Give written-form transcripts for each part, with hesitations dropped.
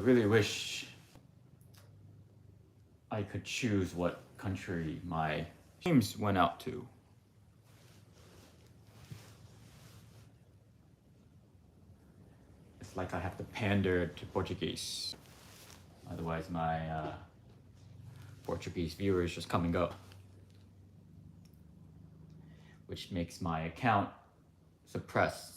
really wish I could choose what country my teams went out to. It's like I have to pander to Portuguese. Otherwise, my Portuguese viewers just come and go, which makes my account suppressed.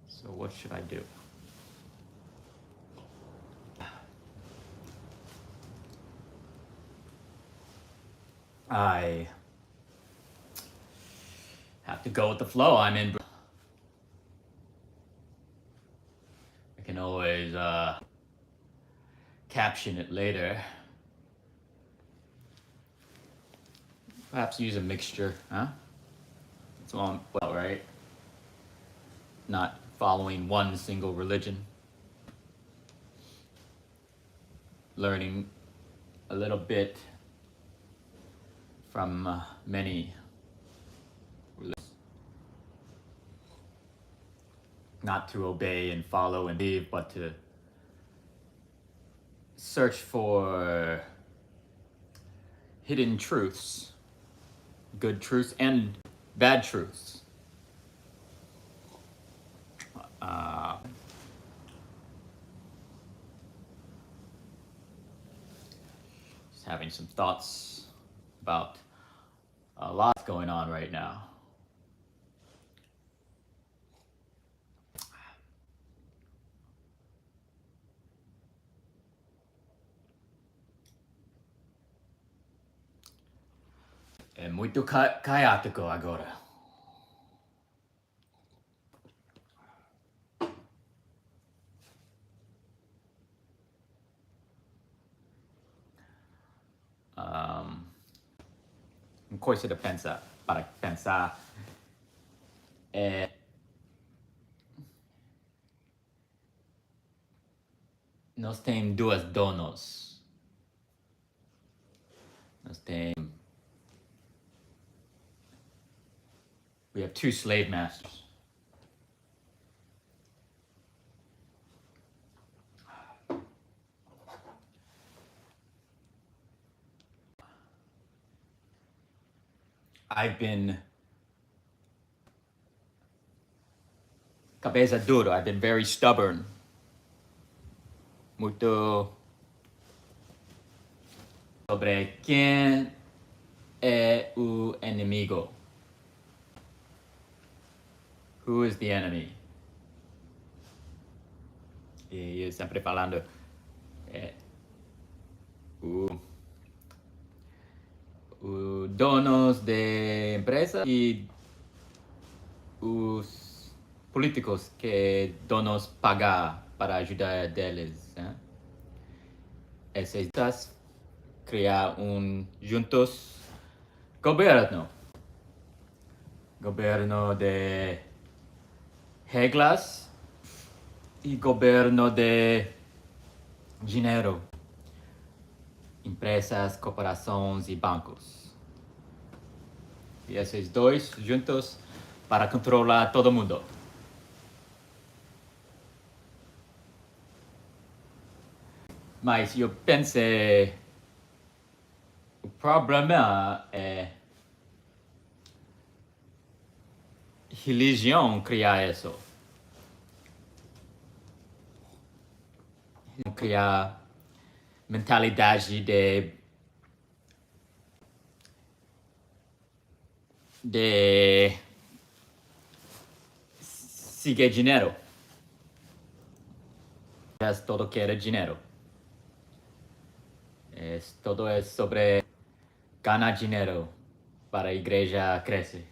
So what should I do? I have to go with the flow. I'm in. I can always caption it later. Perhaps use a mixture, huh? That's all well, right? Not following one single religion. Learning a little bit from many religions. Not to obey and follow and leave, but to search for hidden truths, good truths and bad truths. Just having some thoughts about a lot going on right now. É muito caótico agora. Coisa de pensar, para pensar é nós temos duas donos. Nós temos we have two slave masters. I've been cabeça duro. I've been very stubborn. Muito sobre quem é o inimigo. Who is the enemy? E eu sempre falando o donos de empresa e os políticos que donos pagar para ajudar deles, né? Essas criar juntos governo de regras e governo de dinheiro, empresas, corporações e bancos. E esses dois juntos para controlar todo mundo. Mas eu pensei, o problema é religião criar isso. Criar mentalidade de seguir dinheiro. Todo quer dinheiro. Todo é sobre ganhar dinheiro para a igreja crescer.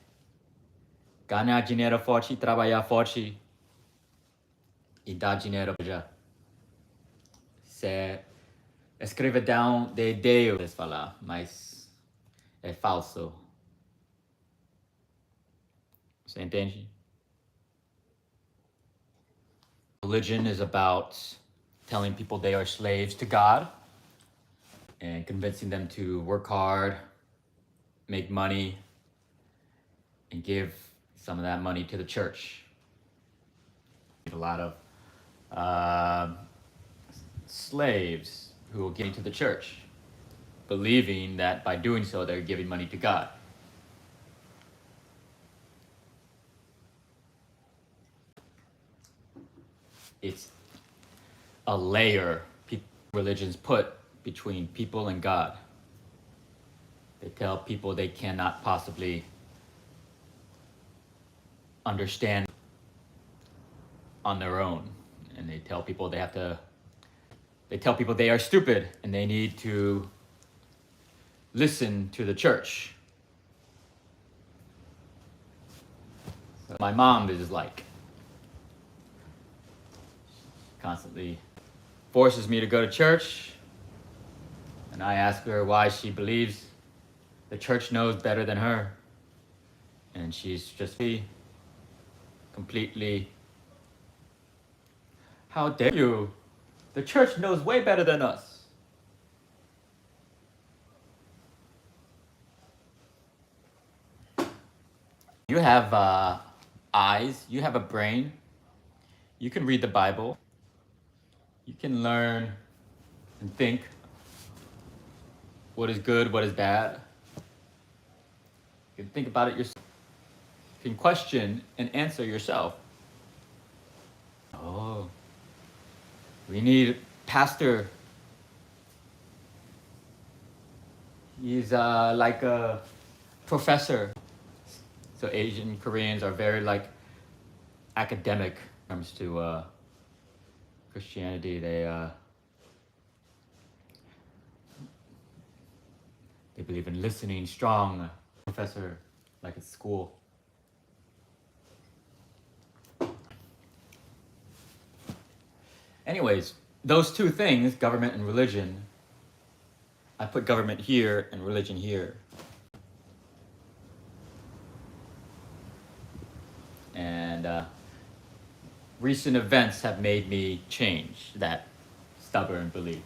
Ganhar dinheiro forte, trabalhar forte e dar dinheiro já. Você escreve down de Deus falar, mas é falso. Você entende? Religion is about telling people they are slaves to God and convincing them to work hard, make money, and give some of that money to the church. A lot of uh, slaves who will get into the church, believing that by doing so they're giving money to God. It's a layer religions put between people and God. They tell people they cannot possibly understand on their own, and they tell people they are stupid and they need to listen to the church. So my mom is like constantly forces me to go to church, and I ask her why she believes the church knows better than her, and she's just completely, how dare you? The church knows way better than us. You have eyes, you have a brain, you can read the Bible, you can learn and think what is good, what is bad. You can think about it yourself. You can question and answer yourself. Oh, we need pastor. He's like a professor. So Asian Koreans are very like academic when it comes to Christianity. They believe in listening, strong professor, like at school. Anyways, those two things, government and religion, I put government here and religion here. And recent events have made me change that stubborn belief.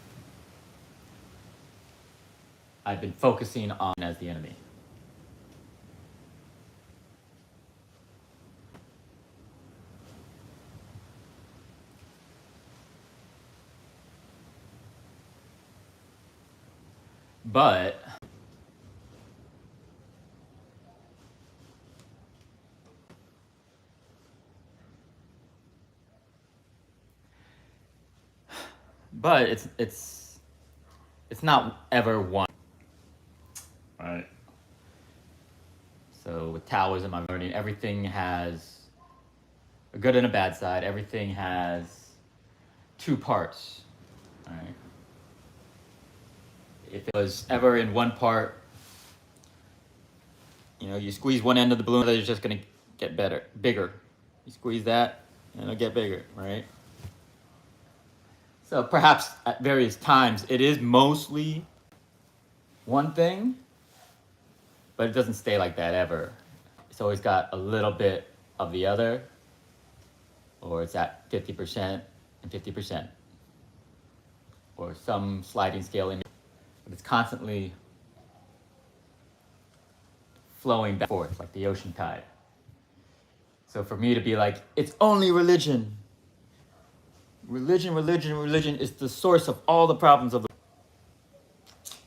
I've been focusing on as the enemy. But it's not ever one, right? So with Taoism, I'm learning everything has a good and a bad side. Everything has two parts, right? If it was ever in one part, you know, you squeeze one end of the balloon, it's just gonna get bigger. You squeeze that, and it'll get bigger, right? So perhaps at various times it is mostly one thing, but it doesn't stay like that ever. It's always got a little bit of the other, or it's at 50% and 50%, or some sliding scale in, but it's constantly flowing back and forth like the ocean tide. So for me to be like, it's only religion. Religion is the source of all the problems of the world.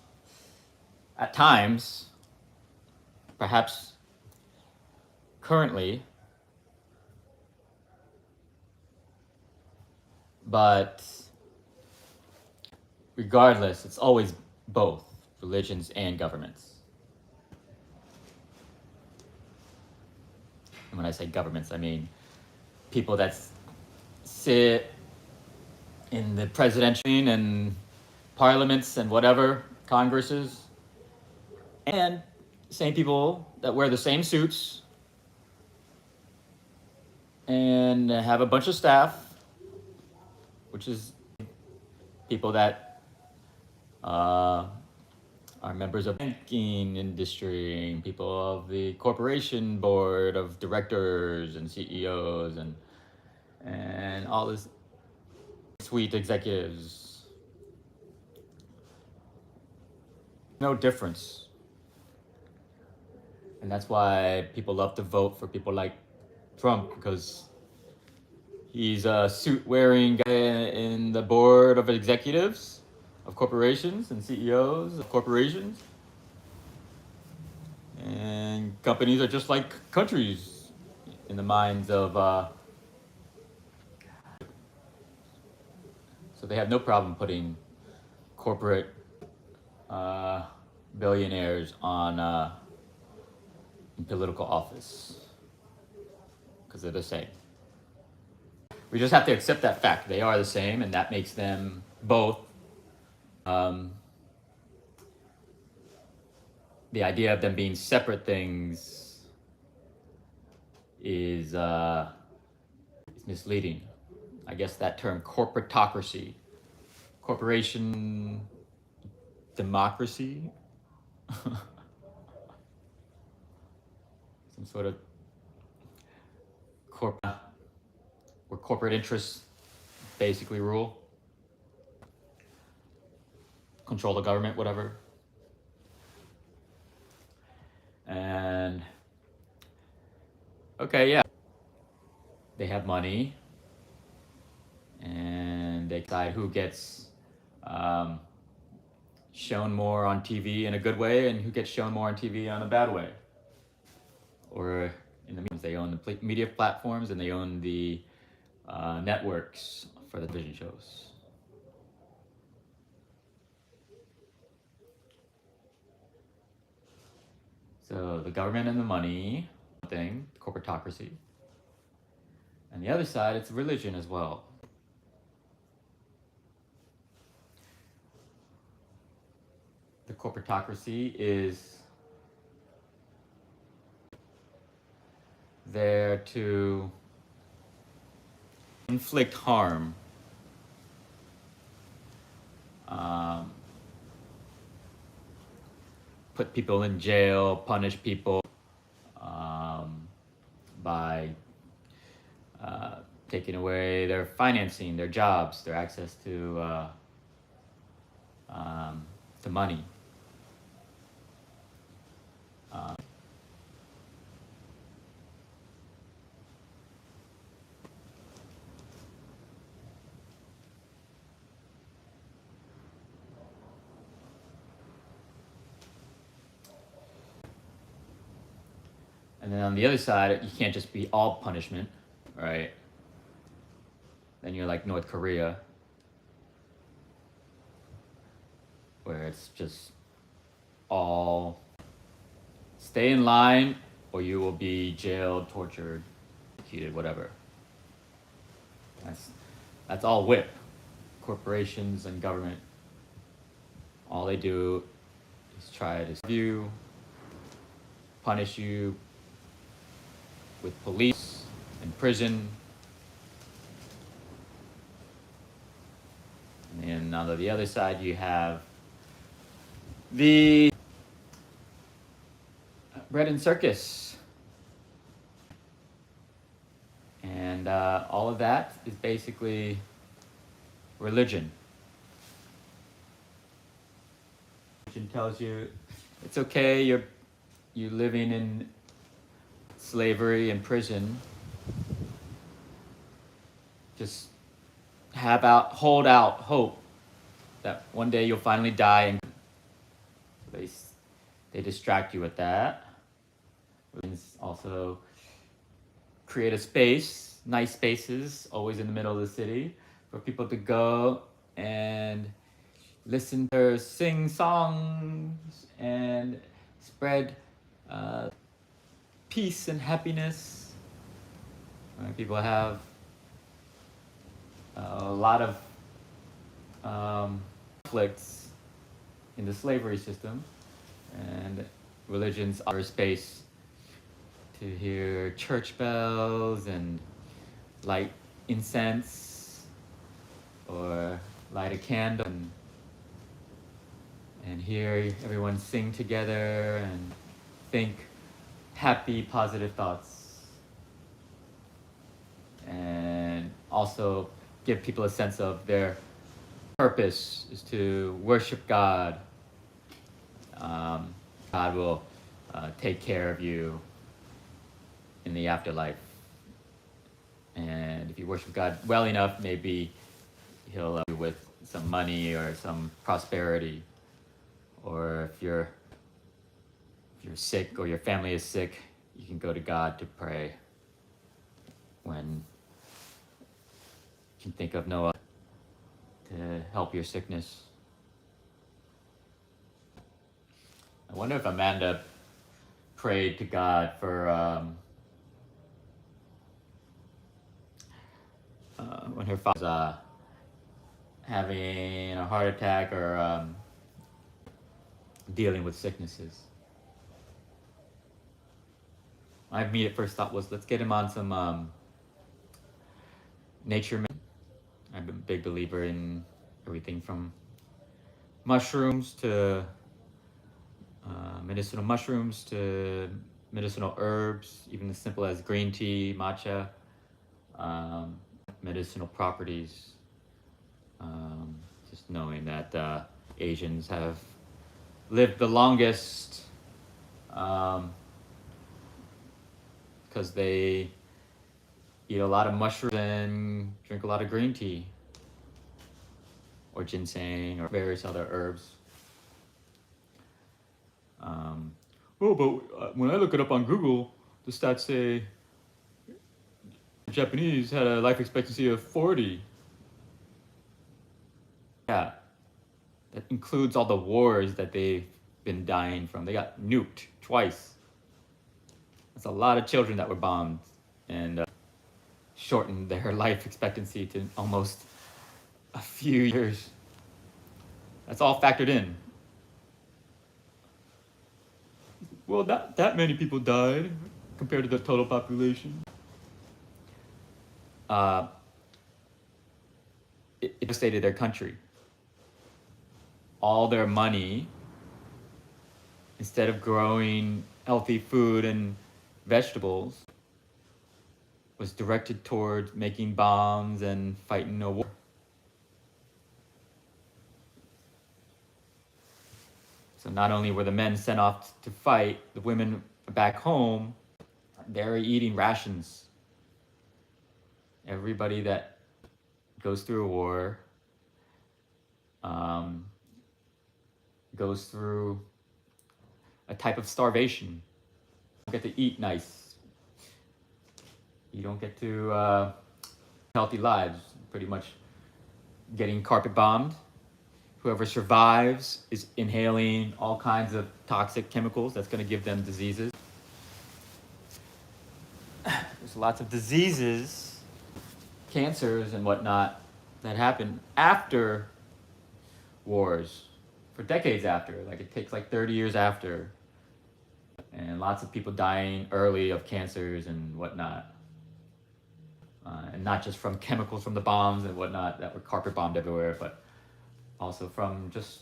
At times, perhaps currently, but regardless, it's always both religions and governments. And when I say governments, I mean people that sit in the presidential and parliaments and whatever, congresses, and same people that wear the same suits and have a bunch of staff, which is people that are members of the banking industry, people of the corporation board of directors and CEOs and all this sweet executives. No difference. And that's why people love to vote for people like Trump, because He's a suit-wearing guy in the board of executives of corporations and CEOs of corporations. And companies are just like countries in the minds of, so they have no problem putting corporate billionaires on in political office because they're the same. We just have to accept that fact. They are the same, and that makes them both. The idea of them being separate things is misleading. I guess that term, corporatocracy, corporation democracy, some sort of where corporate interests basically rule, control the government, whatever. And okay, yeah, they have money, and they decide who gets shown more on TV in a good way and who gets shown more on TV on a bad way. Or in the means, they own the media platforms and they own the networks for the television shows. So the government and the money thing, corporatocracy. And the other side, it's religion as well. The corporatocracy is there to inflict harm, put people in jail, punish people by taking away their financing, their jobs, their access to money. And then on the other side, you can't just be all punishment, right? Then you're like North Korea, where it's just all stay in line or you will be jailed, tortured, executed, whatever. That's all whip. Corporations and government, all they do is try to save you, punish you with police and prison. And then on the other side, you have the bread and circus. And all of that is basically religion. Religion tells you it's okay, you're living in slavery and prison. Just hold out hope that one day you'll finally die, and they distract you with that. Also create a space, nice spaces, always in the middle of the city, for people to go and listen to her sing songs and spread peace and happiness. People have a lot of conflicts in the slavery system, and religions offer space to hear church bells and light incense or light a candle and hear everyone sing together and think happy, positive thoughts. And also give people a sense of their purpose is to worship God. God will take care of you in the afterlife. And if you worship God well enough, maybe he'll you with some money or some prosperity. Or if you're sick or your family is sick, you can go to God to pray when you can think of no other to help your sickness. I wonder if Amanda prayed to God for when her father was having a heart attack or dealing with sicknesses. My immediate first thought was, let's get him on some nature. I'm a big believer in everything from mushrooms to medicinal mushrooms to medicinal herbs, even as simple as green tea, matcha, medicinal properties. Just knowing that Asians have lived the longest because they eat a lot of mushrooms and drink a lot of green tea or ginseng or various other herbs. But when I look it up on Google, the stats say the Japanese had a life expectancy of 40. Yeah, that includes all the wars that they've been dying from. They got nuked twice. That's a lot of children that were bombed and shortened their life expectancy to almost a few years. That's all factored in. Well, not that many people died compared to the total population. It devastated their country. All their money, instead of growing healthy food and vegetables, was directed towards making bombs and fighting a war. So not only were the men sent off to fight, the women back home, they were eating rations. Everybody that goes through a war goes through a type of starvation. You don't get to eat nice. You don't get to healthy lives. Pretty much getting carpet bombed. Whoever survives is inhaling all kinds of toxic chemicals that's going to give them diseases. There's lots of diseases, cancers and whatnot, that happen after wars, for decades after. Like it takes like 30 years after. And lots of people dying early of cancers and whatnot. And not just from chemicals from the bombs and whatnot that were carpet bombed everywhere, but also from just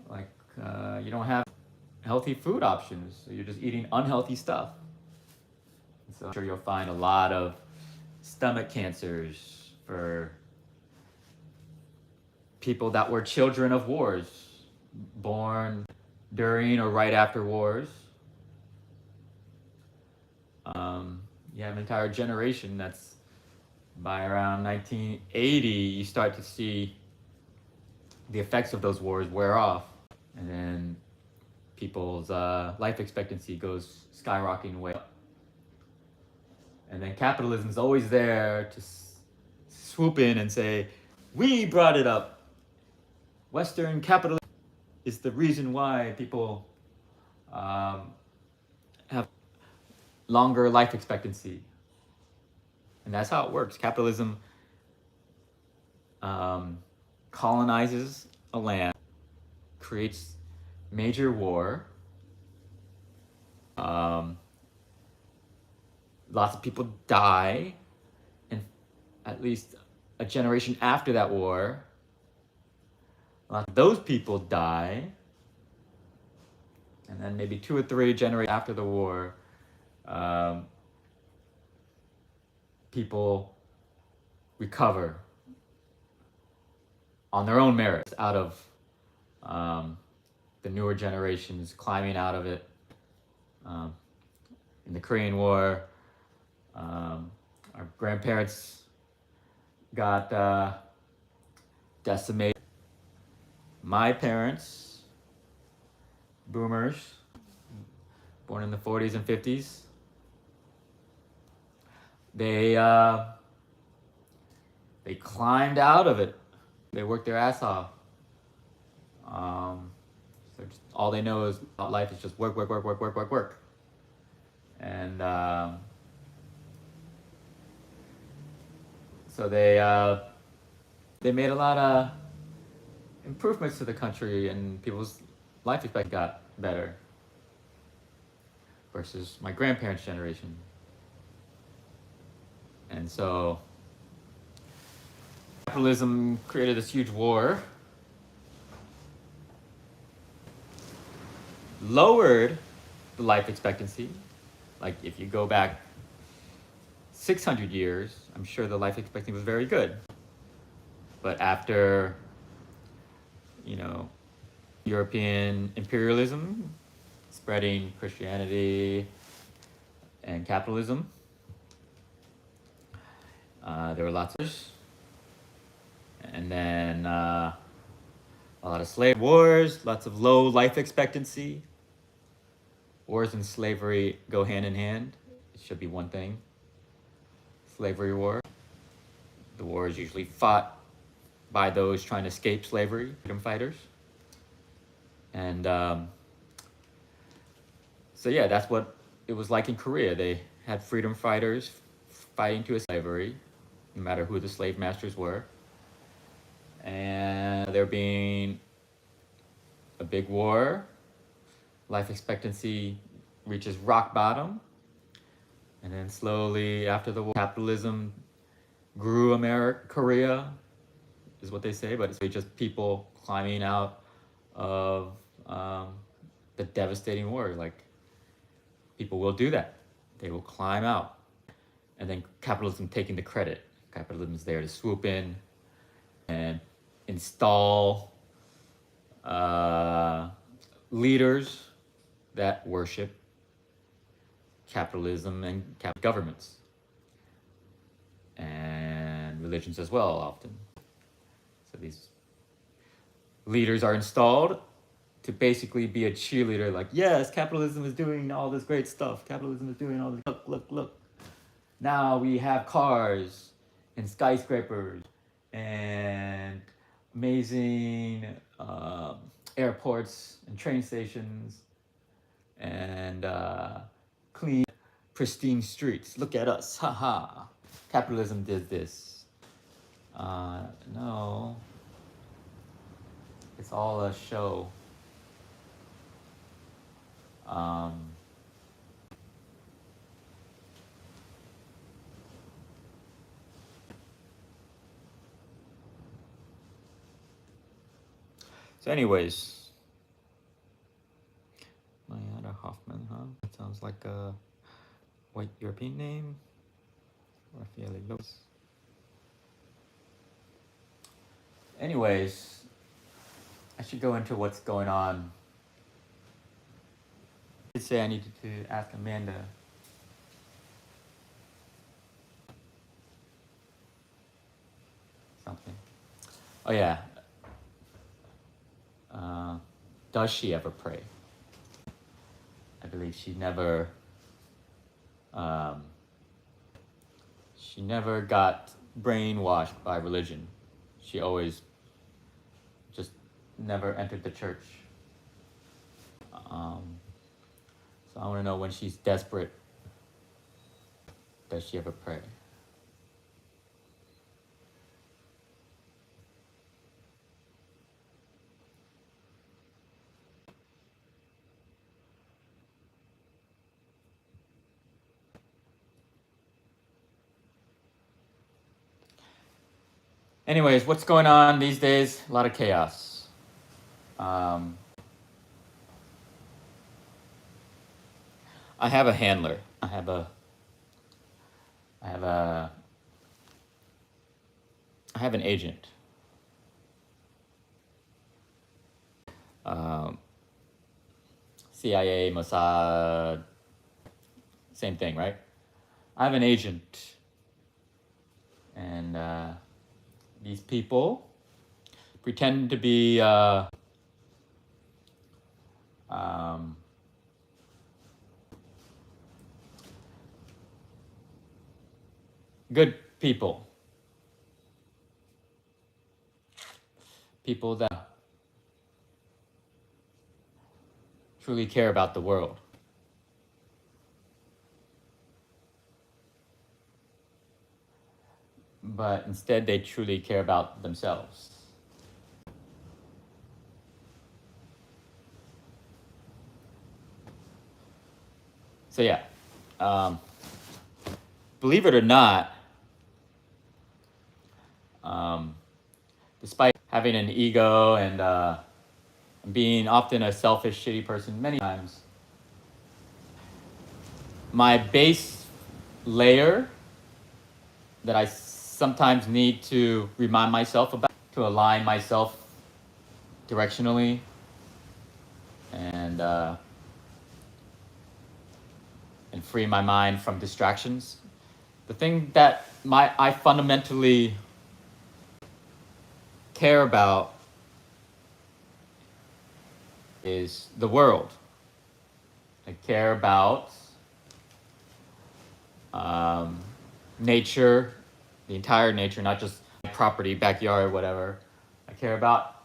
like you don't have healthy food options, so you're just eating unhealthy stuff. And so I'm sure you'll find a lot of stomach cancers for people that were children of wars, born during or right after wars. You have an entire generation that's by around 1980, you start to see the effects of those wars wear off. And then people's life expectancy goes skyrocketing way up. And then capitalism is always there to swoop in and say, we brought it up. Western capitalism is the reason why people have longer life expectancy. And that's how it works. Capitalism colonizes a land, creates major war. Lots of people die, and at least a generation after that war, a lot of those people die, and then maybe 2 or 3 generations after the war, people recover on their own merits out of the newer generations climbing out of it. In the Korean War, Our grandparents got decimated. My parents, boomers, born in the 40s and 50s, they climbed out of it. They worked their ass off. So all they know is about life is just work, work, work, work, work, work, work. And so they made a lot of improvements to the country, and people's life expectancy got better versus my grandparents' generation. And so capitalism created this huge war, lowered the life expectancy. Like if you go back 600 years, I'm sure the life expectancy was very good. But after, European imperialism, spreading Christianity and capitalism, there were lots of, and then a lot of slave wars, lots of low life expectancy. Wars and slavery go hand in hand. It should be one thing. Slavery war. The war is usually fought by those trying to escape slavery, freedom fighters. And so yeah, that's what it was like in Korea. They had freedom fighters fighting to escape slavery, no matter who the slave masters were. And there being a big war, life expectancy reaches rock bottom. And then slowly after the war, capitalism grew Korea, is what they say, but it's just people climbing out of the devastating war. Like, people will do that. They will climb out. And then capitalism taking the credit. Capitalism is there to swoop in and install leaders that worship capitalism and governments. And religions as well, often. So these leaders are installed to basically be a cheerleader, like, yes, capitalism is doing all this great stuff. Capitalism is doing all this, look. Now we have cars and skyscrapers and amazing airports and train stations and clean, pristine streets. Look at us, haha. Capitalism did this. No. It's all a show. So anyways, Mayada Hoffman, huh? That sounds like a white European name. Rafael Lopez. Anyways, I should go into what's going on. I did say I needed to ask Amanda. Something. Oh yeah. Does she ever pray? I believe she never got brainwashed by religion. She always just never entered the church. So I want to know, when she's desperate, does she ever pray? Anyways, what's going on these days? A lot of chaos. I have a handler. I have an agent. CIA, Mossad, same thing, right? I have an agent, and these people pretend to be good people. People that truly care about the world. But instead, they truly care about themselves. So, yeah, believe it or not, despite having an ego and being often a selfish, shitty person many times, my base layer that I sometimes need to remind myself about to align myself directionally and free my mind from distractions. The thing that I fundamentally care about is the world. I care about nature, the entire nature, not just property, backyard, whatever. I care about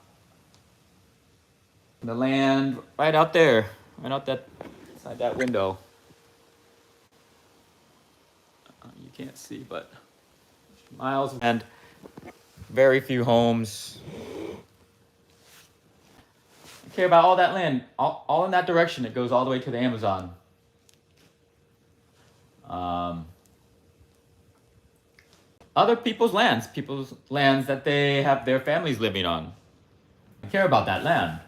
the land right out there, right out that inside that window. You can't see, but miles and very few homes. I care about all that land, all in that direction. It goes all the way to the Amazon. Other people's lands that they have their families living on. I care about that land.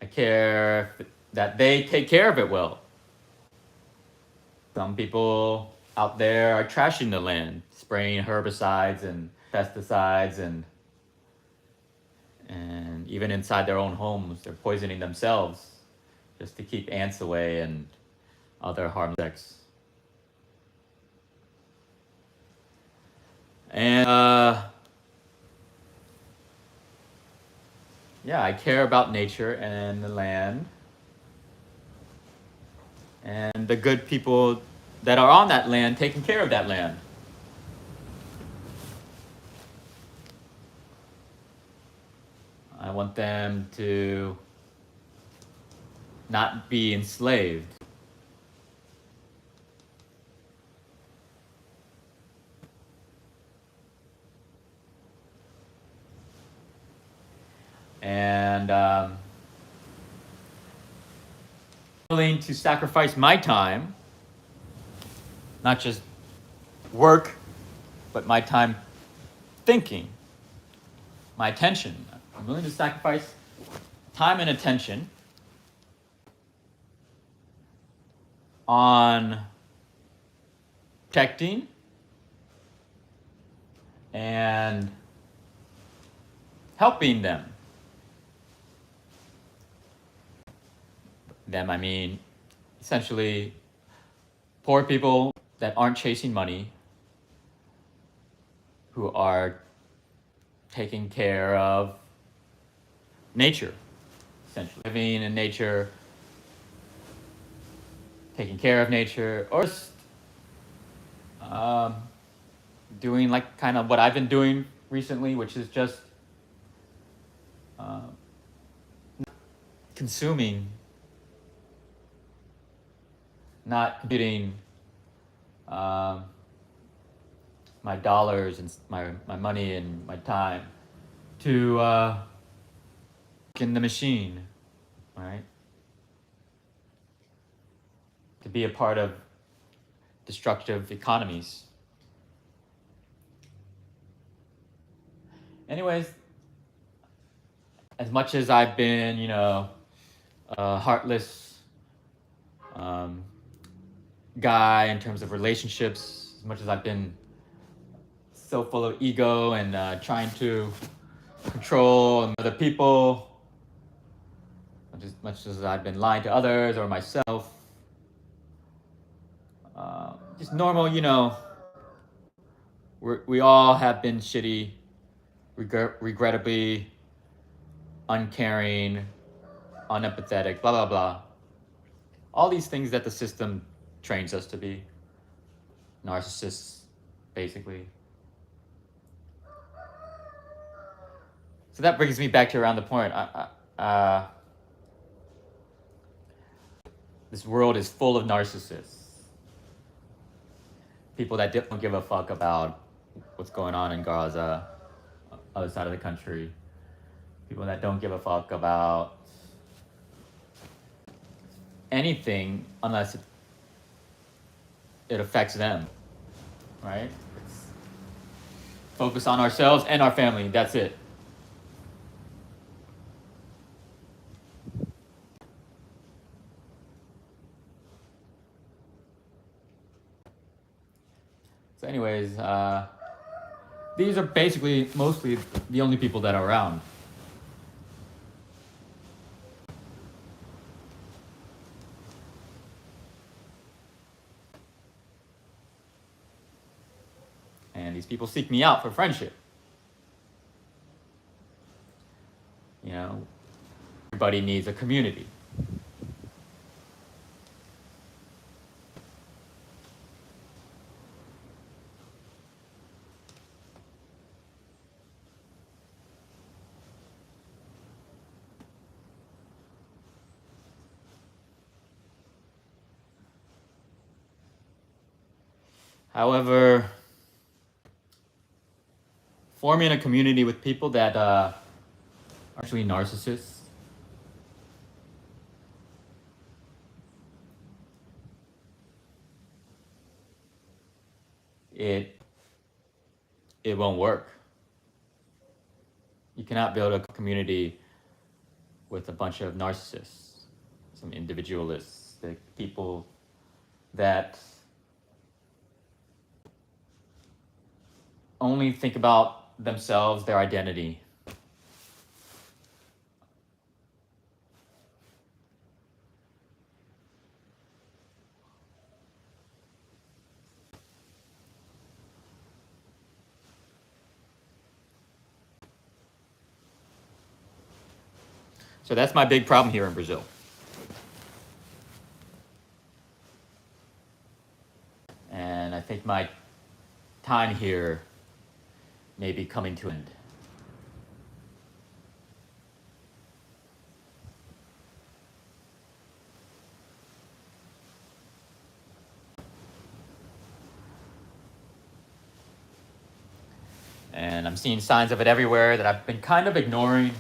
I care that they take care of it well. Some people out there are trashing the land, spraying herbicides and pesticides and even inside their own homes, they're poisoning themselves just to keep ants away and other harmless insects. And yeah, I care about nature and the land and the good people that are on that land taking care of that land. I want them to not be enslaved. And willing to sacrifice my time, not just work, but my time thinking, my attention. I'm willing to sacrifice time and attention on protecting and helping them. Them, I mean, essentially poor people that aren't chasing money, who are taking care of nature, essentially living in nature, taking care of nature, or just doing like kind of what I've been doing recently, which is just consuming, not computing my dollars and my money and my time to in the machine, right? To be a part of destructive economies. Anyways, as much as I've been, a heartless guy in terms of relationships, as much as I've been so full of ego and trying to control other people, as much as I've been lying to others or myself, just normal, you know. We all have been shitty, regrettably uncaring, unempathetic, blah blah blah. All these things that the system trains us to be. Narcissists, basically. So that brings me back to around the point. This world is full of narcissists. People that don't give a fuck about what's going on in Gaza, other side of the country. People that don't give a fuck about anything unless it affects them, right? It's focus on ourselves and our family. That's it. So anyways, these are basically mostly the only people that are around. And these people seek me out for friendship. You know, everybody needs a community. However, forming a community with people that are actually narcissists, it won't work. You cannot build a community with a bunch of narcissists, some individualists, the people that only think about themselves, their identity. So that's my big problem here in Brazil. And I think my time here may be coming to an end. And I'm seeing signs of it everywhere that I've been kind of ignoring.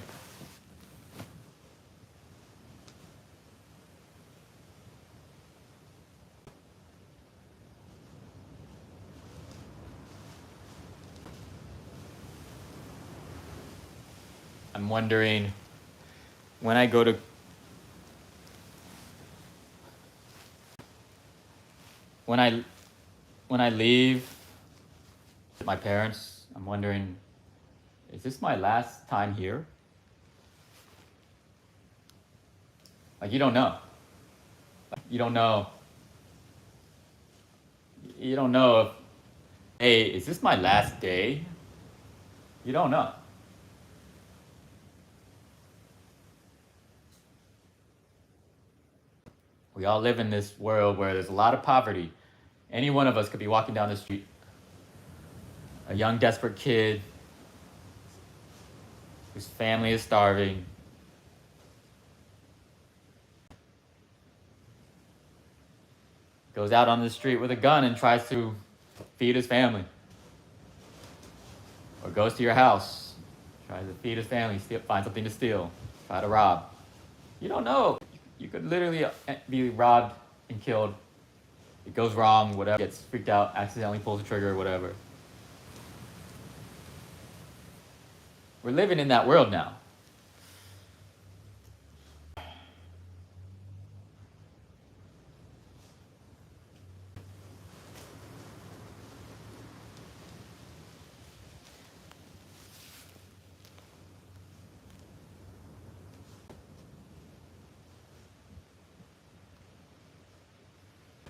I'm wondering when I go to when I leave my parents, I'm wondering, is this my last time here? Like, you don't know. You don't know. You don't know if, hey, is this my last day? You don't know. We all live in this world where there's a lot of poverty. Any one of us could be walking down the street, a young, desperate kid whose family is starving. Goes out on the street with a gun and tries to feed his family. Or goes to your house, tries to feed his family, find something to steal, try to rob. You don't know. You could literally be robbed and killed. It goes wrong, whatever, gets freaked out, accidentally pulls the trigger, whatever. We're living in that world now.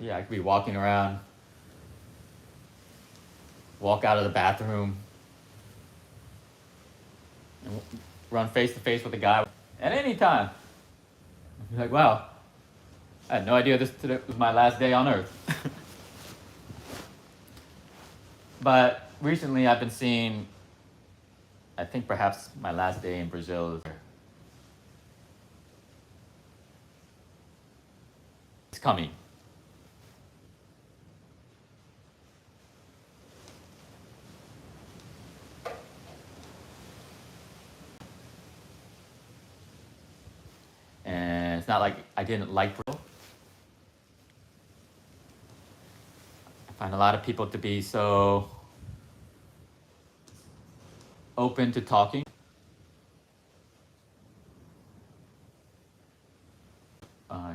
Yeah, I could be walking around walk out of the bathroom and run face to face with a guy at any time. You're like, wow, I had no idea this today was my last day on Earth. But recently I've been seeing, I think perhaps my last day in Brazil is coming. And it's not like I didn't like Brazil. I find a lot of people to be so open to talking.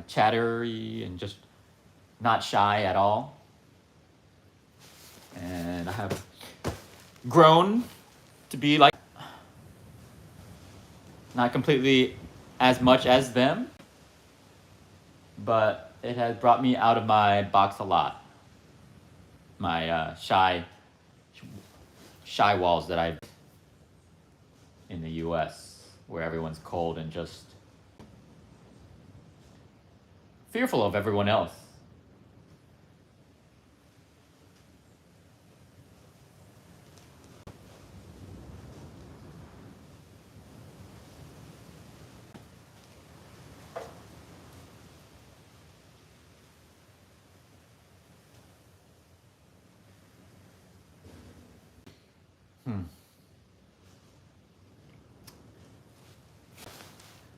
Chattery and just not shy at all. And I have grown to be like, not completely as much as them, but it has brought me out of my box a lot. My shy walls that I've in the US, where everyone's cold and just fearful of everyone else.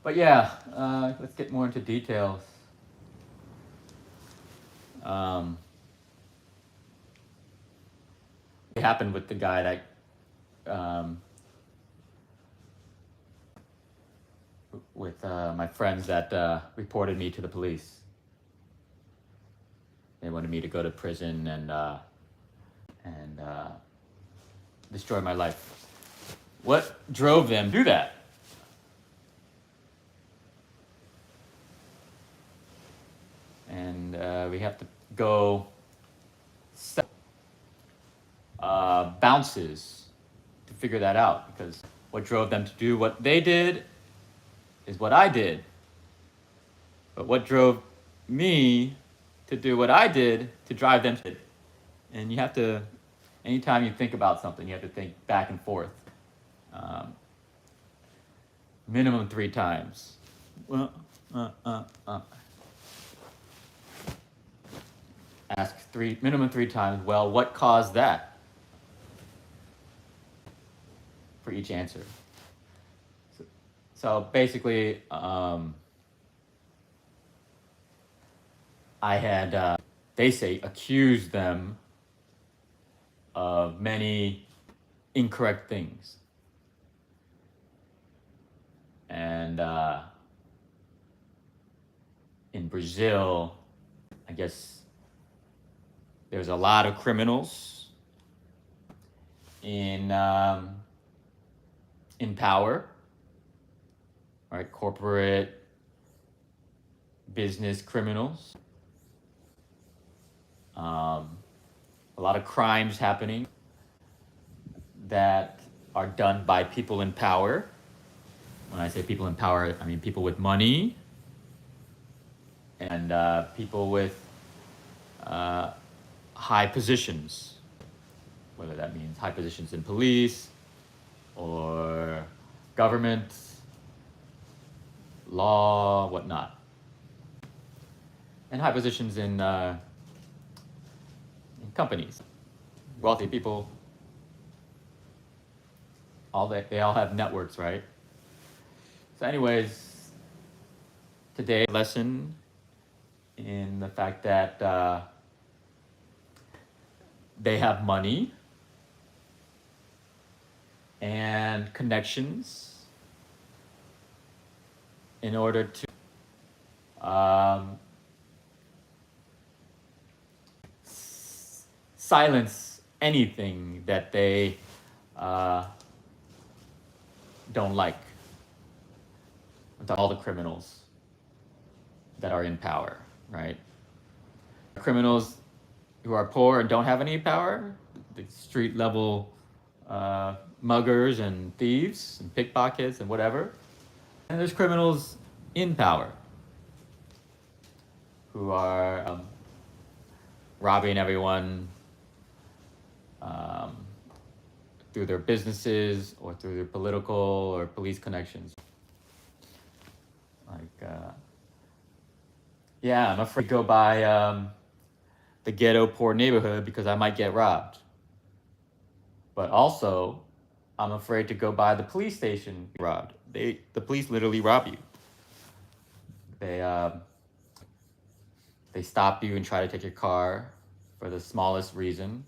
But yeah, let's get more into details. It happened with the guy that, with my friends that reported me to the police. They wanted me to go to prison and destroy my life. What drove them to do that? And we have to go bounces to figure that out, because what drove them to do what they did is what I did. But what drove me to do what I did to drive them to it? And you have to, anytime you think about something, you have to think back and forth. Minimum 3 times. Ask minimum 3 times, well, what caused that? For each answer. So basically, I had, they say, accused them of many incorrect things. And in Brazil, I guess there's a lot of criminals in power, right? Corporate business criminals. A lot of crimes happening that are done by people in power. When I say people in power, I mean people with money and people with high positions, whether that means high positions in police or government, law, whatnot, and high positions in companies. Wealthy people, they all have networks, right? So anyways, today lesson in the fact that they have money and connections in order to silence anything that they don't like. All the criminals that are in power, right? Criminals who are poor and don't have any power, the street level muggers and thieves and pickpockets and whatever. And there's criminals in power who are robbing everyone through their businesses or through their political or police connections. Like, yeah, I'm afraid to go by the ghetto poor neighborhood because I might get robbed. But also, I'm afraid to go by the police station robbed. The police literally rob you. They stop you and try to take your car for the smallest reason.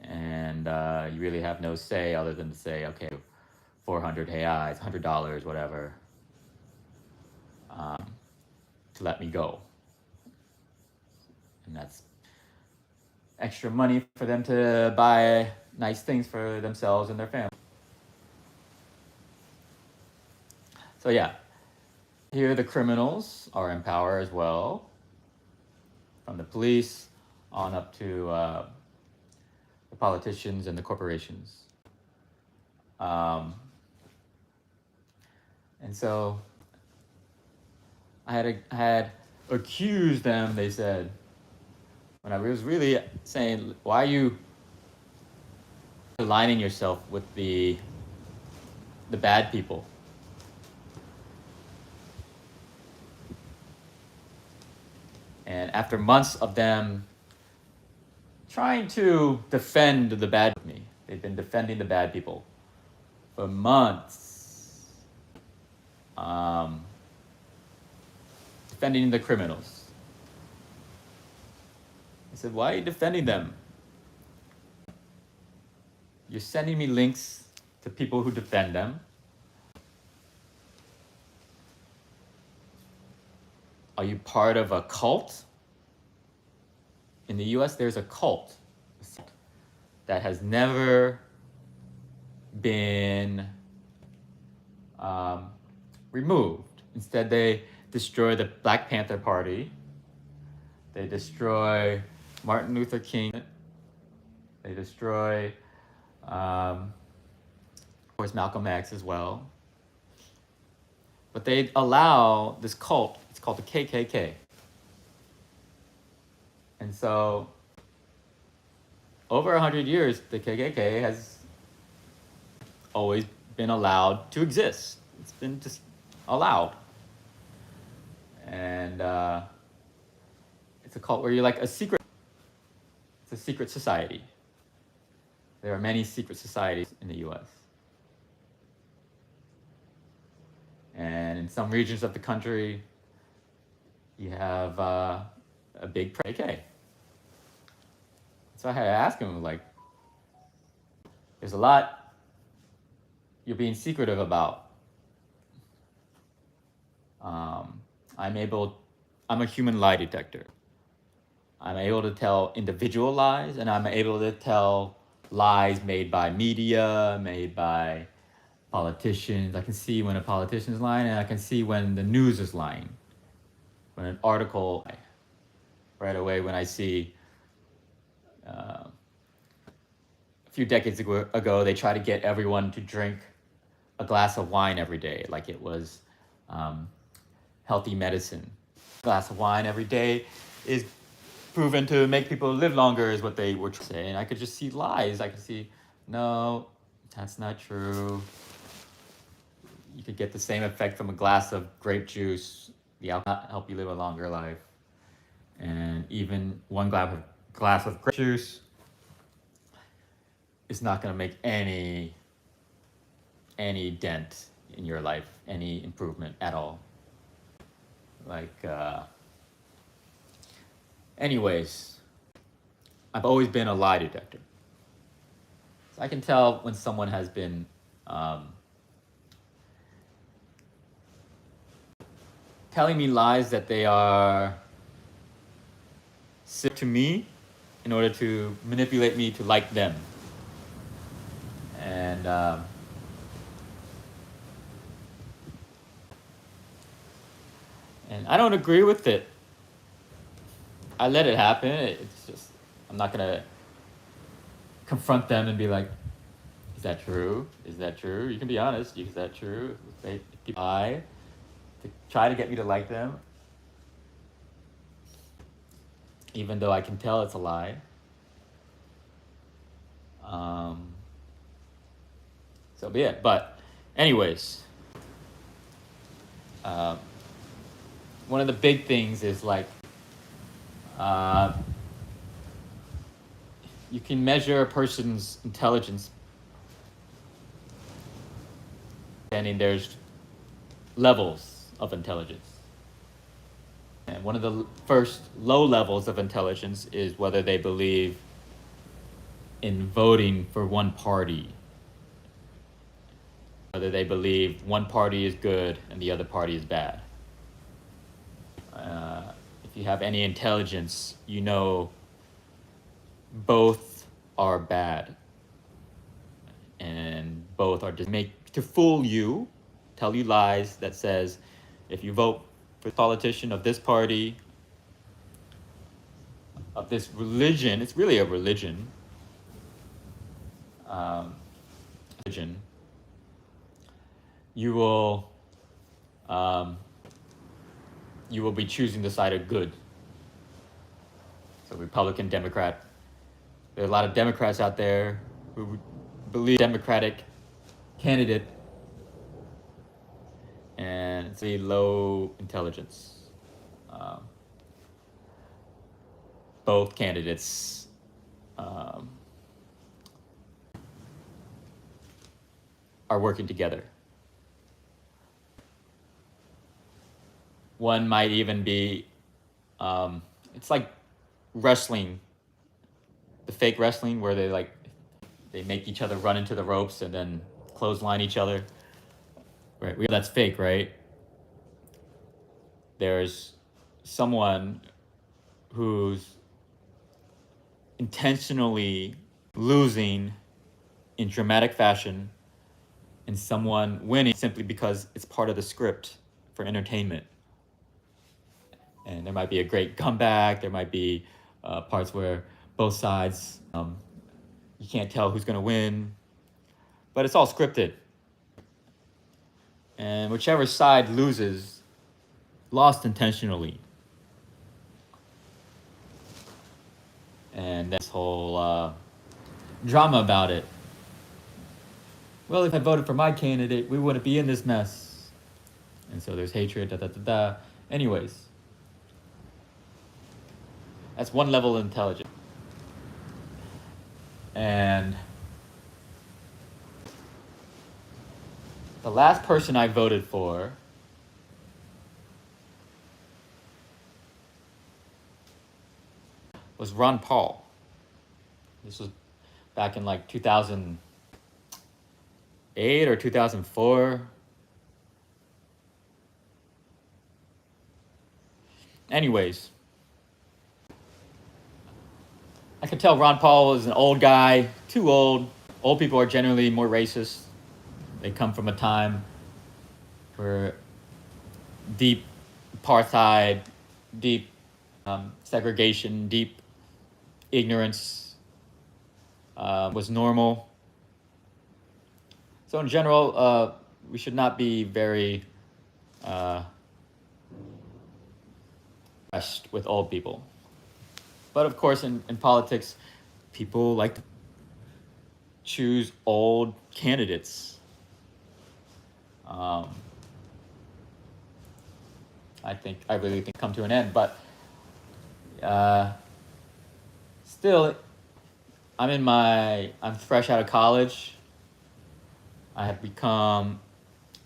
And you really have no say other than to say, okay, 400 reais, $100, whatever, to let me go. And that's extra money for them to buy nice things for themselves and their family. So yeah, here the criminals are in power as well, from the police on up to the politicians and the corporations. And so I had accused them, they said, when I was really saying, why are you aligning yourself with the bad people? And after months of them trying to defend the bad with me, they've been defending the bad people for months, defending the criminals. I said, why are you defending them? You're sending me links to people who defend them. Are you part of a cult? In the US, there's a cult that has never been removed. Instead, they destroy the Black Panther Party. They destroy Martin Luther King. They destroy, of course, Malcolm X as well. But they allow this cult, it's called the KKK. And so, over 100 years, the KKK has always been allowed to exist. It's been just allowed. And it's a cult where you're like a secret. It's a secret society. There are many secret societies in the US. And in some regions of the country, you have a big KKK. So I had to ask him, like, there's a lot you're being secretive about. I'm a human lie detector. I'm able to tell individual lies, and I'm able to tell lies made by media, made by politicians. I can see when a politician is lying, and I can see when the news is lying. When an article, right away when I see, a few decades ago, they tried to get everyone to drink a glass of wine every day, like it was healthy medicine. A glass of wine every day is proven to make people live longer, is what they were saying. I could just see lies. I could see, no, that's not true. You could get the same effect from a glass of grape juice. The alcohol help you live a longer life. And even one glass of grape juice is not going to make any dent in your life, any improvement at all. Like, anyways, I've always been a lie detector. So I can tell when someone has been telling me lies that they are sick to me in order to manipulate me to like them. And I don't agree with it. I let it happen. It's just, I'm not gonna confront them and be like, is that true? Is that true? You can be honest. Is that true? They lie to try to get me to like them, even though I can tell it's a lie. So be it. But anyways, one of the big things is like, you can measure a person's intelligence, and there's levels of intelligence. And one of the first low levels of intelligence is whether they believe in voting for one party. Whether they believe one party is good and the other party is bad. If you have any intelligence, you know both are bad. And both are just to fool you, tell you lies that says, if you vote for a politician of this party, of this religion, it's really a religion, you will be choosing the side of good. So Republican, Democrat. There are a lot of Democrats out there who believe Democratic candidate, and it's a low intelligence. Both candidates are working together. One might even be, it's like wrestling, the fake wrestling where they make each other run into the ropes and then clothesline each other. Right, that's fake, right? There's someone who's intentionally losing in dramatic fashion, and someone winning simply because it's part of the script for entertainment. And there might be a great comeback. There might be parts where both sides, you can't tell who's going to win, but it's all scripted. And whichever side loses, lost intentionally. And this whole drama about it. Well, if I voted for my candidate, we wouldn't be in this mess. And so there's hatred, Anyways, that's one level of intelligence. And the last person I voted for was Ron Paul. This was back in like 2008 or 2004. Anyways, I could tell Ron Paul was an old guy, too old. Old people are generally more racist. They come from a time where deep apartheid, deep segregation, deep ignorance was normal. So in general, we should not be very impressed with old people. But of course, in politics, people like to choose old candidates. I really think come to an end, but still, I'm fresh out of college. I have become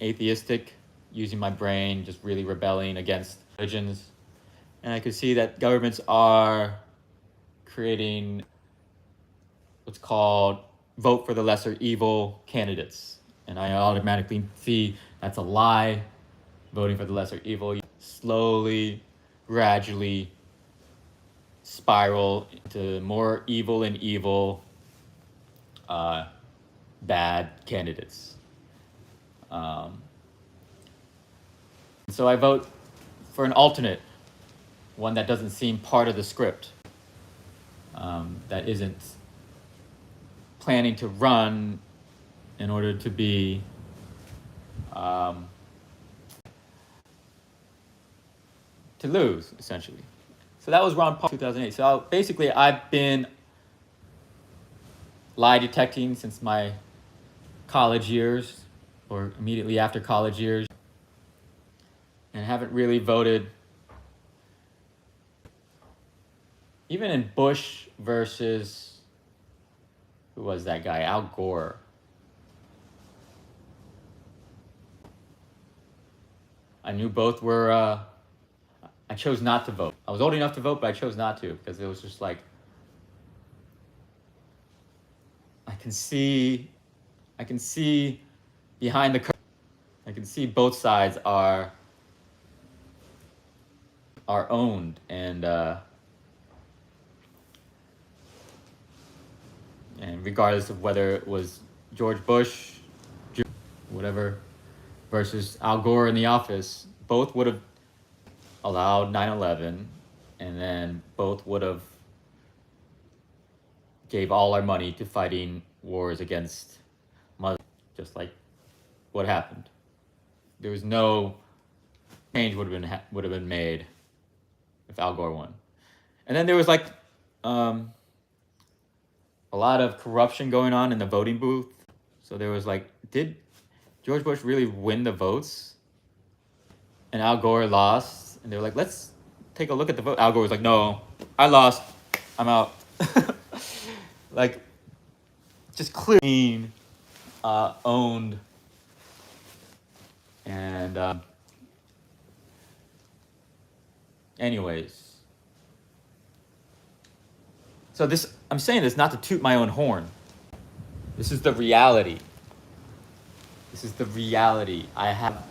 atheistic, using my brain, just really rebelling against religions. And I could see that governments are creating what's called vote for the lesser evil candidates. And I automatically see that's a lie. Voting for the lesser evil, you slowly, gradually spiral into more evil and evil, bad candidates. So I vote for an alternate, one that doesn't seem part of the script, that isn't planning to run in order to be to lose, essentially. So that was Ron Paul 2008. So basically, I've been lie detecting since my college years, or immediately after college years, and haven't really voted. Even in Bush versus, who was that guy? Al Gore. I knew both were, I chose not to vote. I was old enough to vote, but I chose not to because it was just like, I can see behind the curtain. I can see both sides are owned, and regardless of whether it was George Bush, whatever, versus Al Gore in the office, both would have allowed 9/11, and then both would have gave all our money to fighting wars against Muslims, just like what happened. There was no change would have been made if Al Gore won. And then there was like a lot of corruption going on in the voting booth. So there was like, did George Bush really win the votes? And Al Gore lost. And they were like, let's take a look at the vote. Al Gore was like, no, I lost. I'm out. Like, just clean, owned. And anyways. So this, I'm saying this not to toot my own horn. This is the reality. This is the reality. I have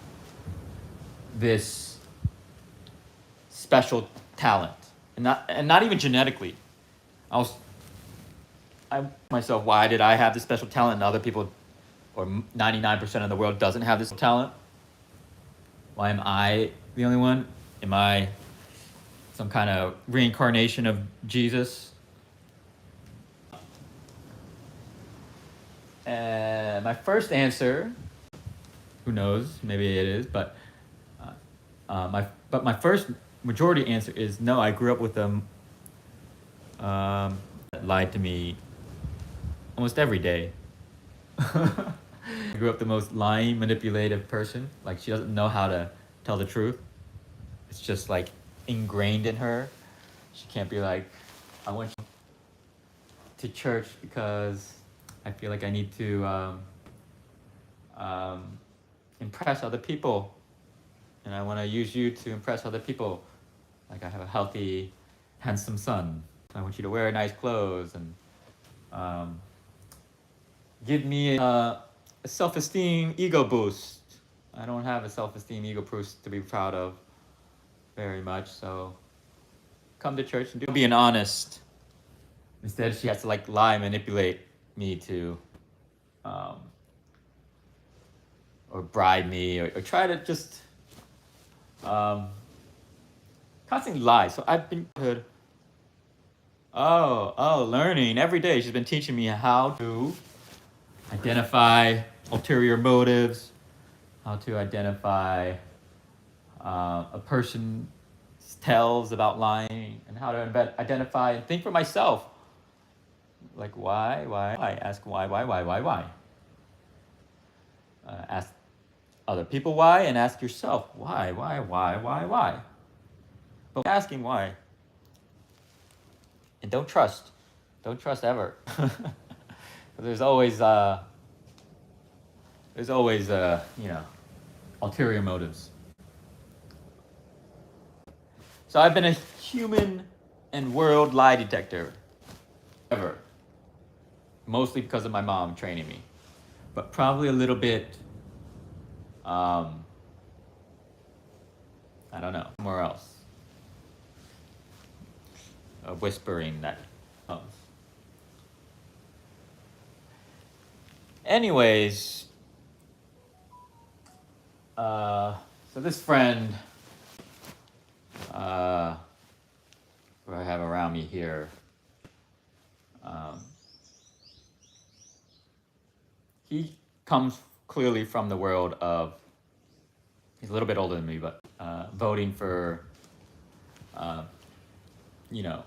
this special talent, and not even genetically. I myself, why did I have this special talent and other people, or 99% of the world doesn't have this talent? Why am I the only one? Am I some kind of reincarnation of Jesus? And my first answer, who knows, maybe it is, but my first majority answer is no. I grew up with them that lied to me almost every day. I grew up the most lying, manipulative person. Like, she doesn't know how to tell the truth. It's just like ingrained in her. She can't be like, I went to church because I feel like I need to impress other people, and I want to use you to impress other people. Like, I have a healthy, handsome son. I want you to wear nice clothes and give me a self-esteem ego boost. I don't have a self-esteem ego boost to be proud of very much, so come to church and being honest. Instead, she has to like lie, manipulate me to or bribe me, or try to just constantly lie. So I've been learning every day. She's been teaching me how to identify ulterior motives, how to identify a person's tells about lying, and how to identify and think for myself. Like, why? Ask why. Ask other people why, and ask yourself why. But asking why. And don't trust ever. There's always ulterior motives. So I've been a human and world lie detector ever. Mostly because of my mom training me. But probably a little bit, I don't know, somewhere else. Whispering that comes. Anyways, so this friend who I have around me here, comes clearly from the world of, he's a little bit older than me, but voting for, you know,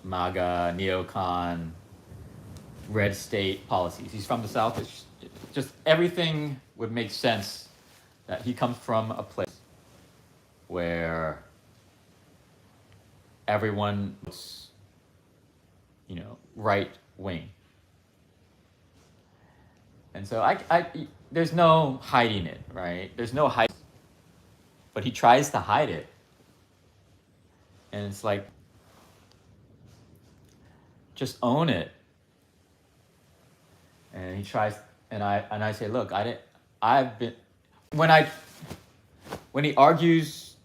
MAGA, neocon, red state policies. He's from the South. It's just everything would make sense that he comes from a place where everyone was, you know, right wing. And so there's no hiding it, right? There's no hiding, but he tries to hide it. And it's like, just own it. And he tries, and I say, look, when he argues,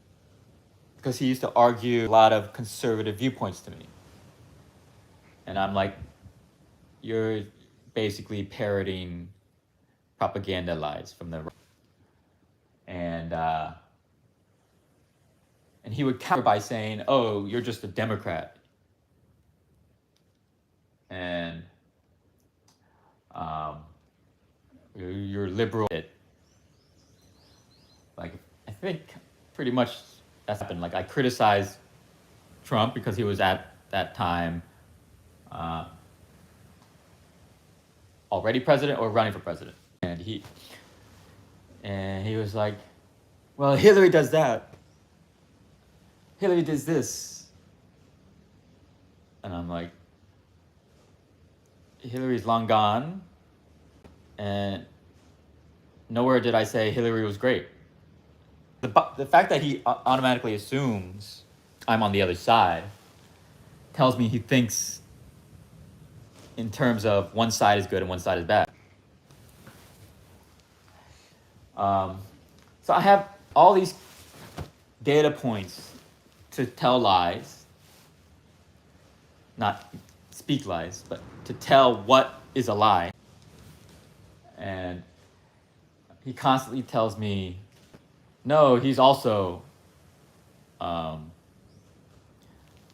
because he used to argue a lot of conservative viewpoints to me. And I'm like, you're basically parroting propaganda lies from the right. And he would counter by saying, oh, you're just a Democrat. And you're liberal. Like, I think pretty much that's happened. Like, I criticized Trump because he was at that time already president or running for president. And he was like, well, Hillary does that. Hillary does this. And I'm like, Hillary's long gone. And nowhere did I say Hillary was great. The fact that he automatically assumes I'm on the other side tells me he thinks in terms of one side is good and one side is bad. So I have all these data points to tell lies, not speak lies, but to tell what is a lie. And he constantly tells me, no, he's also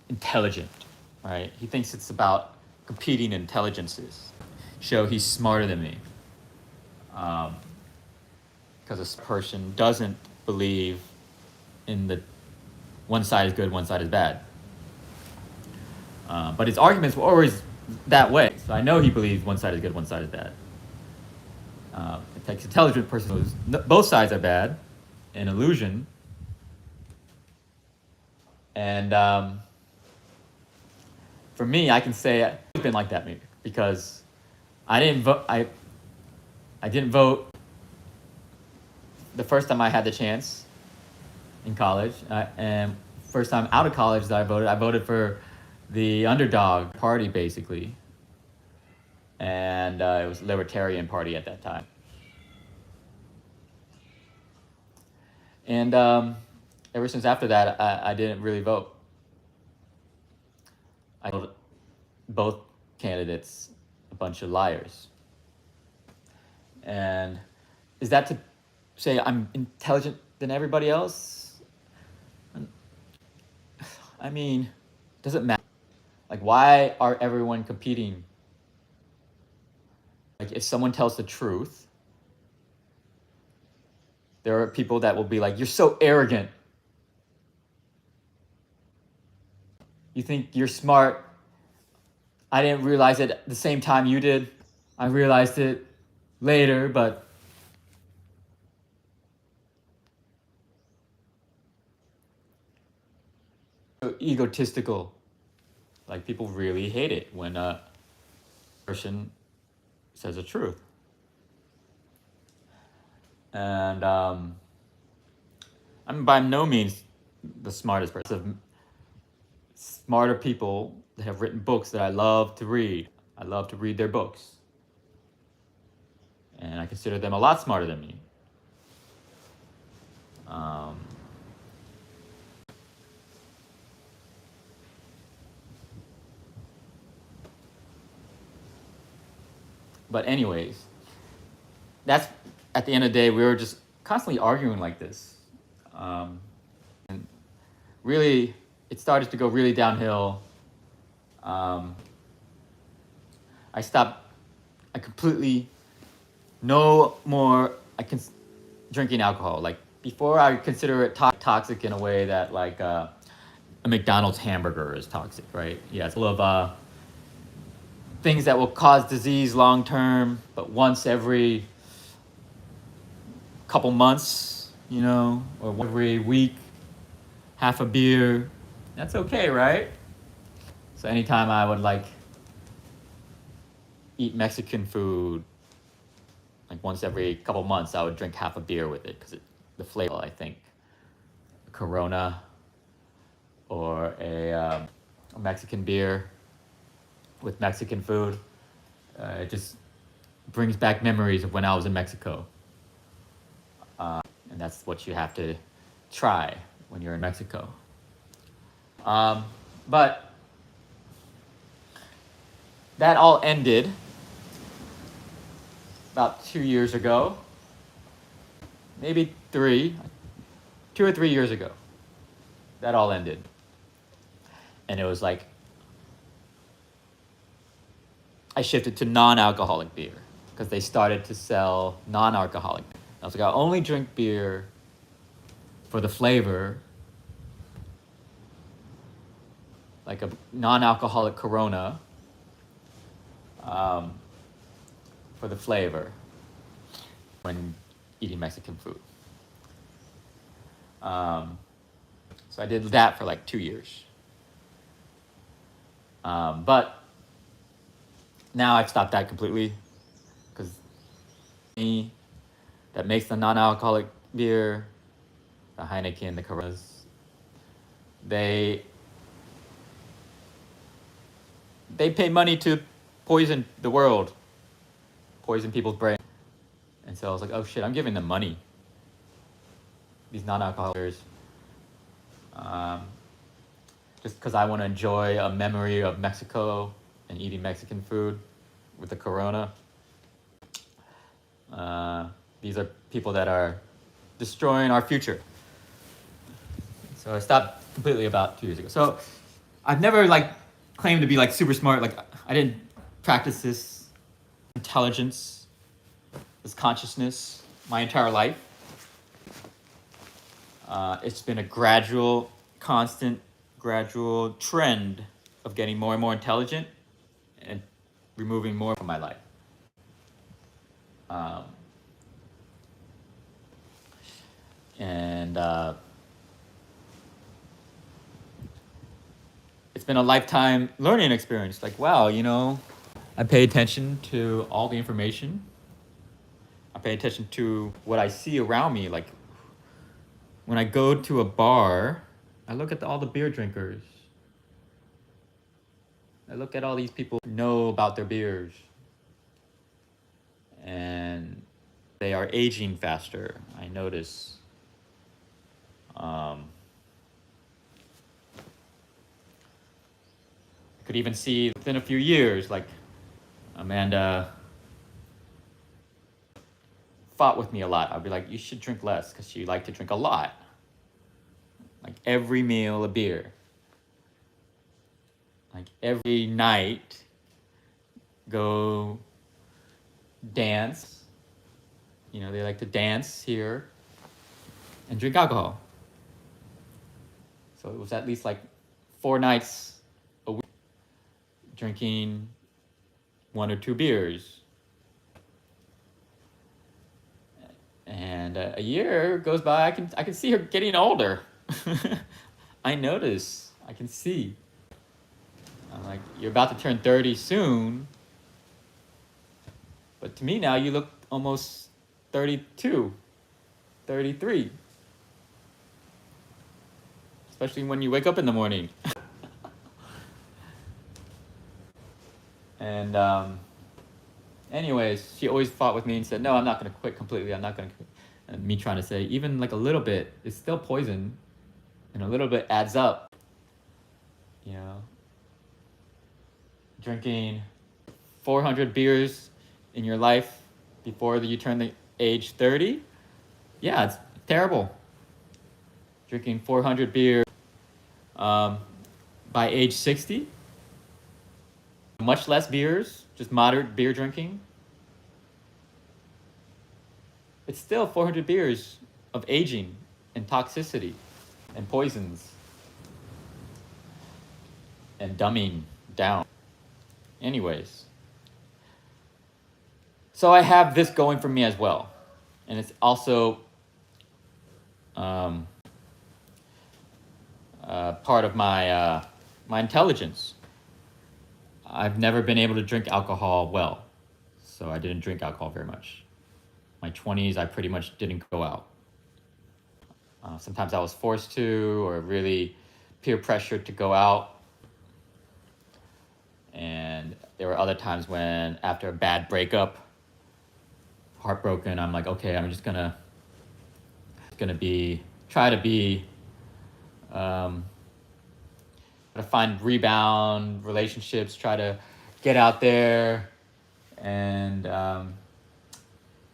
intelligent, right? He thinks it's about competing intelligences. Show he's smarter than me. Because this person doesn't believe in the one side is good, one side is bad. But his arguments were always that way. So I know he believes one side is good, one side is bad. It takes an intelligent person who knows both sides are bad, an illusion. And for me, I can say I've been like that maybe because I didn't vote. I didn't vote the first time I had the chance in college, and first time out of college that I voted for the underdog party basically, and it was Libertarian Party at that time. And ever since after that, I didn't really vote. I told both candidates a bunch of liars. And is that to say I'm intelligent than everybody else? I mean, does it matter? Like, why are everyone competing? Like, if someone tells the truth, there are people that will be like, you're so arrogant. You think you're smart. I didn't realize it at the same time you did. I realized it later, but so egotistical. Like, people really hate it when a person says the truth. And I'm by no means the smartest person. Smarter people that have written books that I love to read. I love to read their books. And I consider them a lot smarter than me. But anyways, that's, at the end of the day, we were just constantly arguing like this. And really, it started to go really downhill. I completely no more drinking alcohol. Like before, I consider it toxic in a way that like a McDonald's hamburger is toxic, right? Yeah, it's full of things that will cause disease long term, but once every couple months, you know, or every week, half a beer, that's okay, right? So anytime I would like eat Mexican food, like once every couple months, I would drink half a beer with it because the flavor, I think, Corona or a Mexican beer with Mexican food, it just brings back memories of when I was in Mexico. And that's what you have to try when you're in Mexico. But that all ended about 2 years ago, maybe 2 or 3 years ago. That all ended. And it was like, I shifted to non-alcoholic beer because they started to sell non-alcoholic beer. I was like, I'll only drink beer for the flavor, like a non-alcoholic Corona, for the flavor when eating Mexican food. So I did that for like 2 years. But now I've stopped that completely because me that makes the non-alcoholic beer, the Heineken, the Coronas, they pay money to poison the world, poison people's brain. And so I was like, oh shit, I'm giving them money. These non-alcoholic beers. Just because I want to enjoy a memory of Mexico and eating Mexican food with the Corona. These are people that are destroying our future. So I stopped completely about 2 years ago. So I've never like claimed to be like super smart. Like I didn't practice this intelligence, this consciousness my entire life. It's been a constant trend of getting more and more intelligent and removing more from my life. It's been a lifetime learning experience. Like, wow, you know, I pay attention to all the information. I pay attention to what I see around me. Like, when I go to a bar, I look at all the beer drinkers. I look at all these people who know about their beers. And they are aging faster, I notice. I could even see within a few years, like Amanda fought with me a lot. I'd be like, you should drink less, because she liked to drink a lot. Like every meal, a beer. Like every night, go dance. You know, they like to dance here and drink alcohol. So it was at least like 4 nights a week drinking 1 or 2 beers. And a year goes by, I can see her getting older. I notice, I can see. I'm like, you're about to turn 30 soon. But to me now, you look almost 32, 33. Especially when you wake up in the morning. And anyways, she always fought with me and said, no, I'm not going to quit completely. I'm not going to quit. And me trying to say, even like a little bit is still poison. And a little bit adds up. You know, drinking 400 beers in your life before you turn the age 30, yeah, it's terrible. Drinking 400 beers by age 60, much less beers, just moderate beer drinking. it's still 400 beers of aging and toxicity and poisons and dumbing down. Anyways, so I have this going for me as well, and it's also part of my my intelligence. I've never been able to drink alcohol well, so I didn't drink alcohol very much. My 20s, I pretty much didn't go out. Sometimes I was forced to, or really peer pressured to go out. And there were other times when, after a bad breakup, heartbroken, I'm like, okay, I'm just gonna try to find rebound relationships, try to get out there and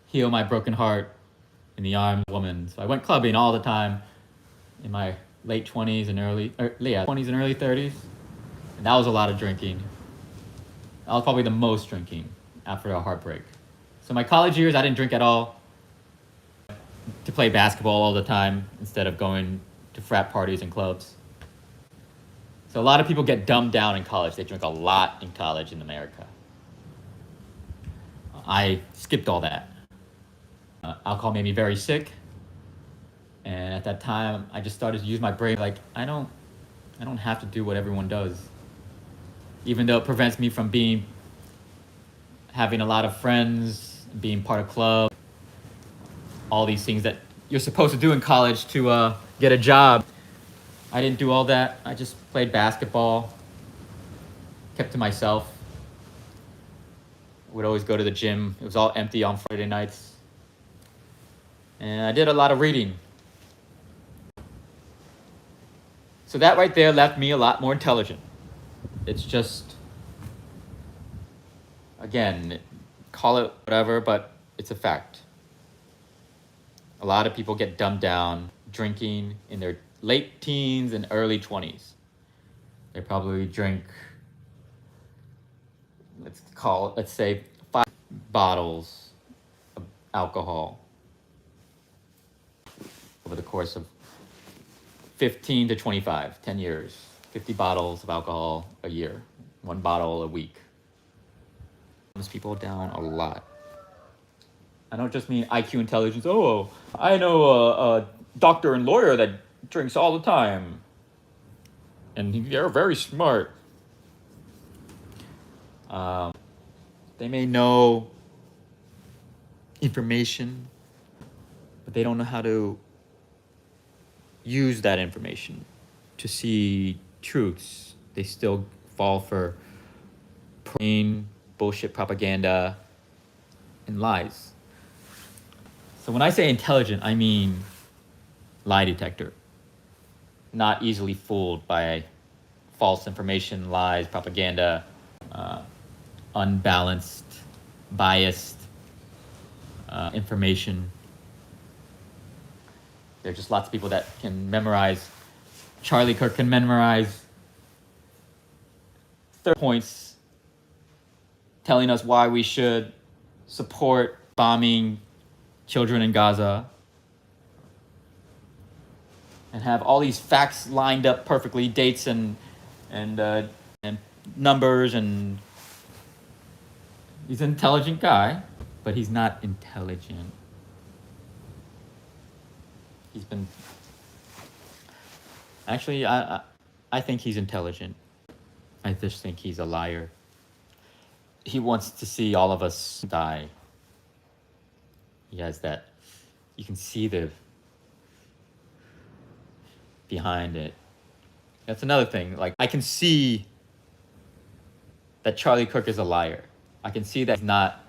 heal my broken heart in the arms of a woman. So I went clubbing all the time in my late 20s and early 30s. And that was a lot of drinking. That was probably the most drinking after a heartbreak. So my college years, I didn't drink at all. To play basketball all the time instead of going to frat parties and clubs. So a lot of people get dumbed down in college. They drink a lot in college in America. I skipped all that. Alcohol made me very sick. And at that time, I just started to use my brain like, I don't have to do what everyone does. Even though it prevents me from having a lot of friends, being part of clubs, all these things that you're supposed to do in college to get a job. I didn't do all that. I just played basketball, kept to myself. Would always go to the gym. It was all empty on Friday nights. And I did a lot of reading. So that right there left me a lot more intelligent. It's just, again, call it whatever, but it's a fact. A lot of people get dumbed down drinking in their late teens and early 20s. They probably drink, let's say 5 bottles of alcohol over the course of 15 to 25, 10 years. 50 bottles of alcohol a year, 1 bottle a week. Dumbs people down a lot. I don't just mean IQ intelligence. Oh, I know a doctor and lawyer that drinks all the time. And they're very smart. They may know information, but they don't know how to use that information to see truths. They still fall for bullshit propaganda and lies. So when I say intelligent, I mean lie detector. Not easily fooled by false information, lies, propaganda, unbalanced, biased information. There are just lots of people that can memorize. Charlie Kirk can memorize 30 points telling us why we should support bombing children in Gaza, and have all these facts lined up perfectly, dates and numbers, and he's an intelligent guy, but he's not intelligent. Actually, I think he's intelligent. I just think he's a liar. He wants to see all of us die. He has that, you can see the behind it. That's another thing. Like, I can see that Charlie Kirk is a liar. I can see that he's not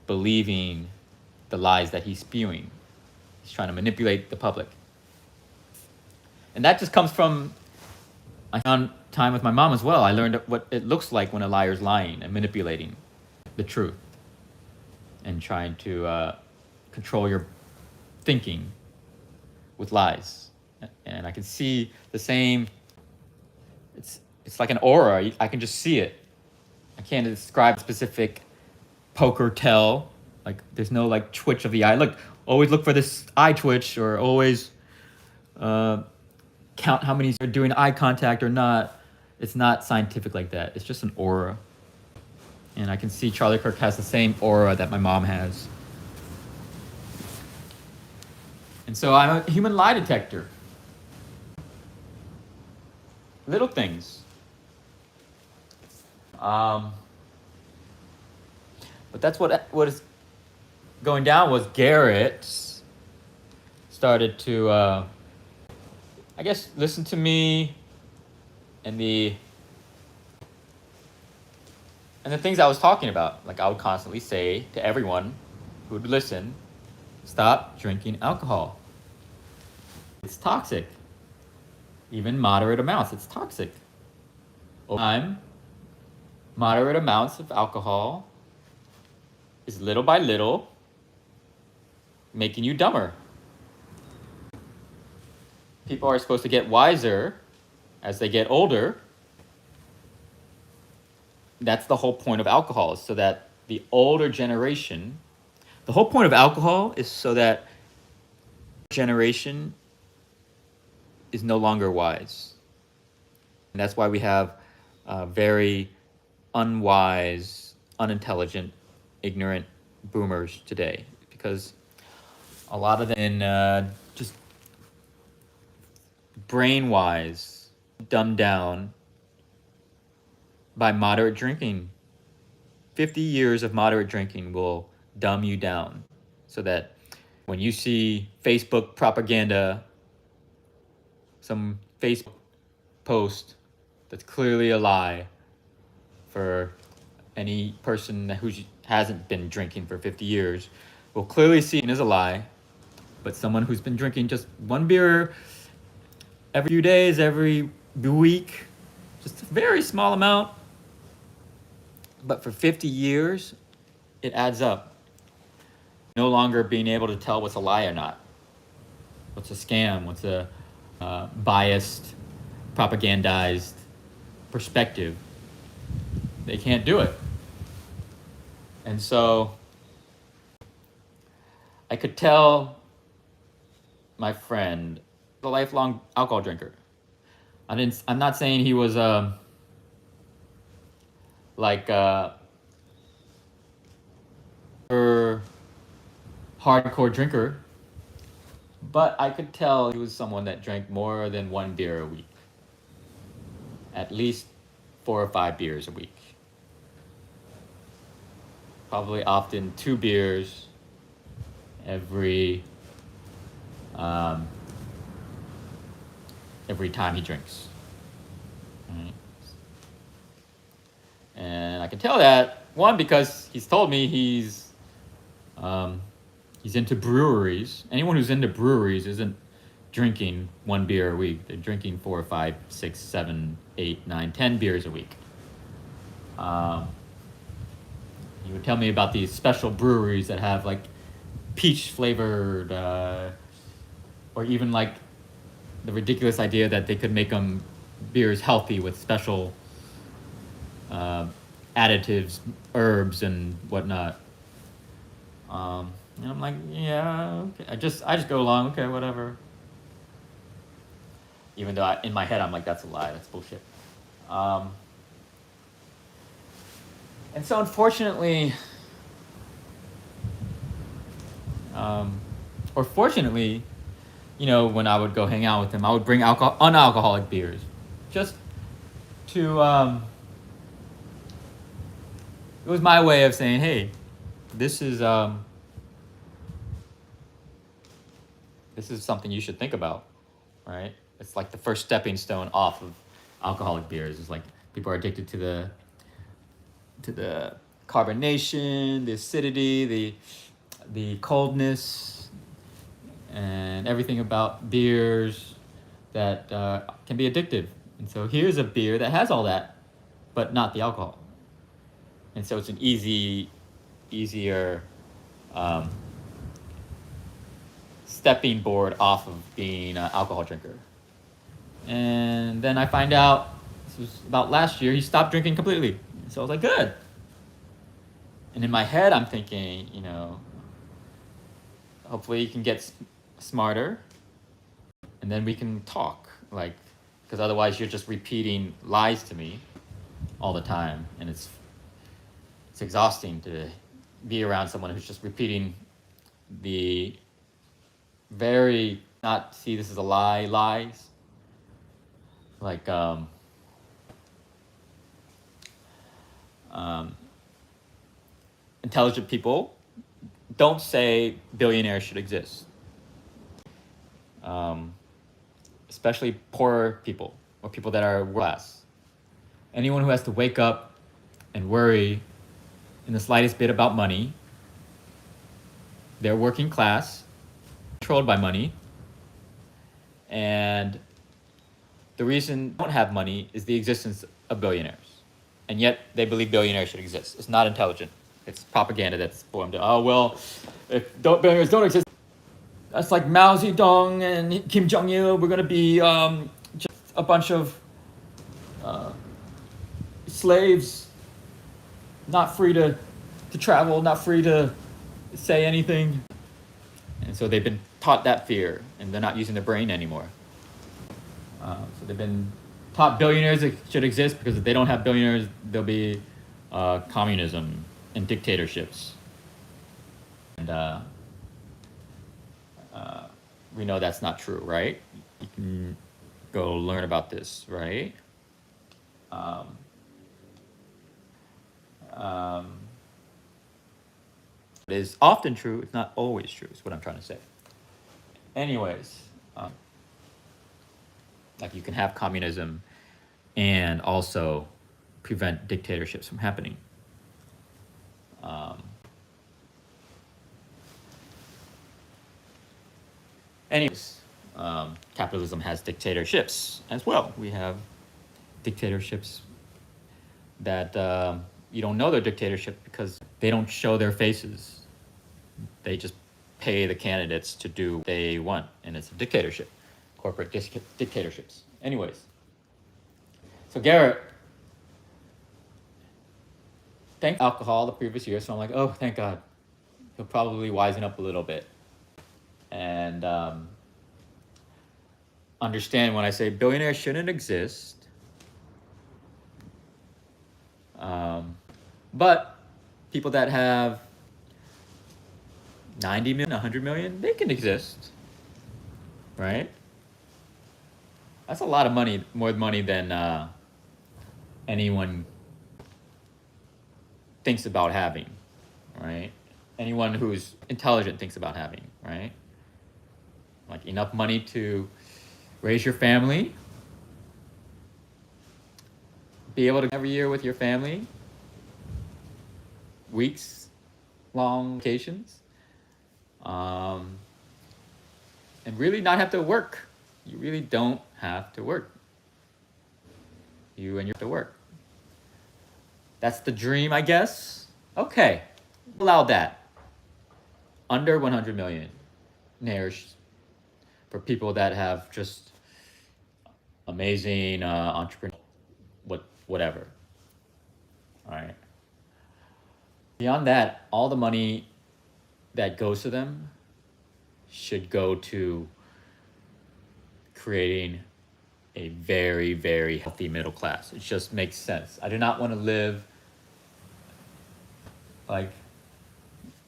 believing the lies that he's spewing. He's trying to manipulate the public. And that just comes from, I found time with my mom as well. I learned what it looks like when a liar's lying and manipulating the truth and trying to control your thinking with lies. And I can see the same, it's like an aura. I can just see it. I can't describe specific poker tell. Like, there's no like twitch of the eye. Look, always look for this eye twitch or always count how many are doing eye contact or not. It's not scientific like that. It's just an aura. And I can see Charlie Kirk has the same aura that my mom has. And so I'm a human lie detector. Little things. But that's what is going down was Garrett started to, I guess, listen to me and the things I was talking about. Like I would constantly say to everyone who would listen, stop drinking alcohol. It's toxic. Even moderate amounts, it's toxic. Over time, moderate amounts of alcohol is little by little making you dumber. People are supposed to get wiser as they get older. That's the whole point of alcohol, is so that the older generation, the whole point of alcohol is so that generation is no longer wise. And that's why we have very unwise, unintelligent, ignorant boomers today, because a lot of them just brain-wise, dumbed down by moderate drinking. 50 years of moderate drinking will dumb you down so that when you see Facebook propaganda, some Facebook post that's clearly a lie for any person who hasn't been drinking for 50 years, will clearly see it as a lie. But someone who's been drinking just one beer every few days, every week, just a very small amount, but for 50 years, it adds up. No longer being able to tell what's a lie or not. What's a scam, what's a biased, propagandized perspective. They can't do it. And so I could tell my friend, a lifelong alcohol drinker. I'm not saying he was like hardcore drinker, but I could tell he was someone that drank more than one beer a week. At least 4 or 5 beers a week. Probably often 2 beers every time he drinks. Right. And I can tell that, one, because he's told me he's into breweries. Anyone who's into breweries isn't drinking 1 beer a week. They're drinking 4, 5, 6, 7, 8, 9, 10 beers a week. He would tell me about these special breweries that have like peach flavored, or even like the ridiculous idea that they could make them beers healthy with special additives, herbs, and whatnot. And I'm like, yeah, okay. I just go along, okay, whatever. Even though in my head I'm like, that's a lie, that's bullshit. And so unfortunately, or fortunately, you know, when I would go hang out with him, I would bring unalcoholic beers, just to, it was my way of saying, hey, this is something you should think about, right? It's like the first stepping stone off of alcoholic beers. It's like people are addicted to the carbonation, the acidity, the coldness, and everything about beers that can be addictive. And so here's a beer that has all that, but not the alcohol. And so it's an easier stepping board off of being an alcohol drinker. And then I find out, this was about last year, he stopped drinking completely. So I was like, good. And in my head, I'm thinking, you know, hopefully you can get smarter, and then we can talk. Like, because otherwise you're just repeating lies to me all the time, and it's exhausting to be around someone who's just repeating the very not see this is a lie lies. Like intelligent people don't say billionaires should exist. Especially poor people or people that are worse. Anyone who has to wake up and worry in the slightest bit about money, they're working class, controlled by money, and the reason they don't have money is the existence of billionaires. And yet they believe billionaires should exist. It's not intelligent. It's propaganda that's formed. Oh, well, if billionaires don't exist, that's like Mao Zedong and Kim Jong-il. We're going to be just a bunch of slaves, not free to travel, not free to say anything. And so they've been taught that fear, and they're not using their brain anymore. So they've been taught billionaires should exist because if they don't have billionaires, there'll be communism and dictatorships. And we know that's not true, right? You can go learn about this, right? It is often true. It's not always true, is what I'm trying to say. Anyways, like you can have communism and also prevent dictatorships from happening. Anyways, capitalism has dictatorships as well. We have dictatorships that you don't know they're dictatorship because they don't show their faces. They just pay the candidates to do what they want, and it's a dictatorship, corporate dictatorships. Anyways, so Garrett thanked alcohol the previous year, so I'm like, oh, thank God. He'll probably wisen up a little bit and understand when I say billionaires shouldn't exist. But people that have 90 million, 100 million, they can exist, right? That's a lot of money, more money than anyone thinks about having, right? Anyone who's intelligent thinks about having, right? Like enough money to raise your family, be able to every year with your family, weeks long vacations, and really not have to work. You really don't have to work. You and your have to work. That's the dream, I guess. Okay, allow that. Under 100 million naires for people that have just amazing entrepreneur, whatever. All right. Beyond that, all the money that goes to them should go to creating a very, very healthy middle class. It just makes sense. I do not want to live like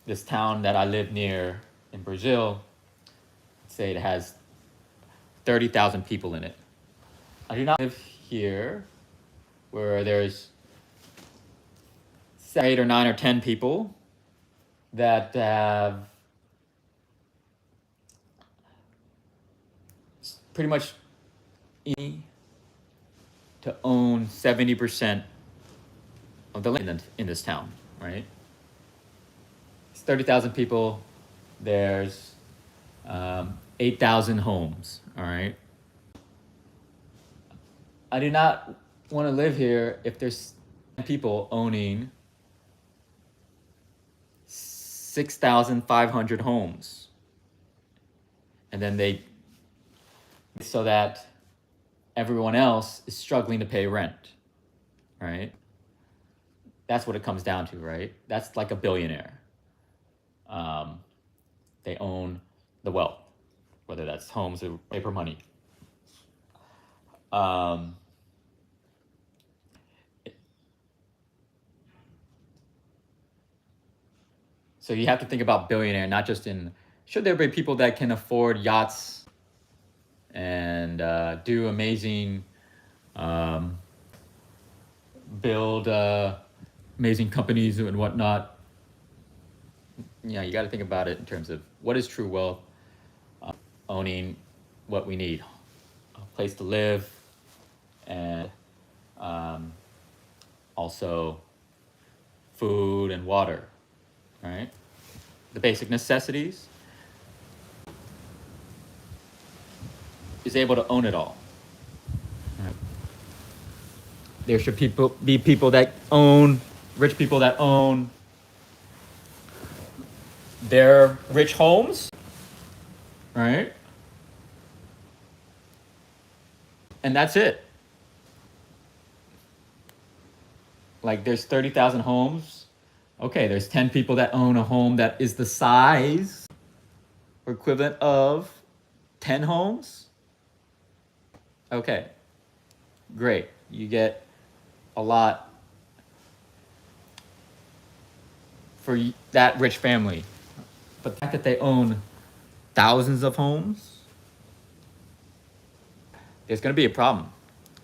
this town that I live near in Brazil. Say it has 30,000 people in it. I do not live here where there's 8 or 9 or 10 people that have pretty much to own 70% of the land in this town, right? It's 30,000 people. There's 8,000 homes, all right? I do not want to live here if there's people owning 6,500 homes. And then so that everyone else is struggling to pay rent, right? That's what it comes down to, right? That's like a billionaire. they own the wealth, whether that's homes or paper money. So you have to think about billionaire, not just in, should there be people that can afford yachts and do amazing, build amazing companies and whatnot. Yeah, you got to think about it in terms of what is true wealth, owning what we need, a place to live, and also food and water, right? The basic necessities, is able to own it all. Right. There should be people that own, rich people that own their rich homes, right? And that's it. Like there's 30,000 homes. Okay, there's 10 people that own a home that is the size or equivalent of 10 homes. Okay, great. You get a lot for that rich family. But the fact that they own thousands of homes, there's going to be a problem.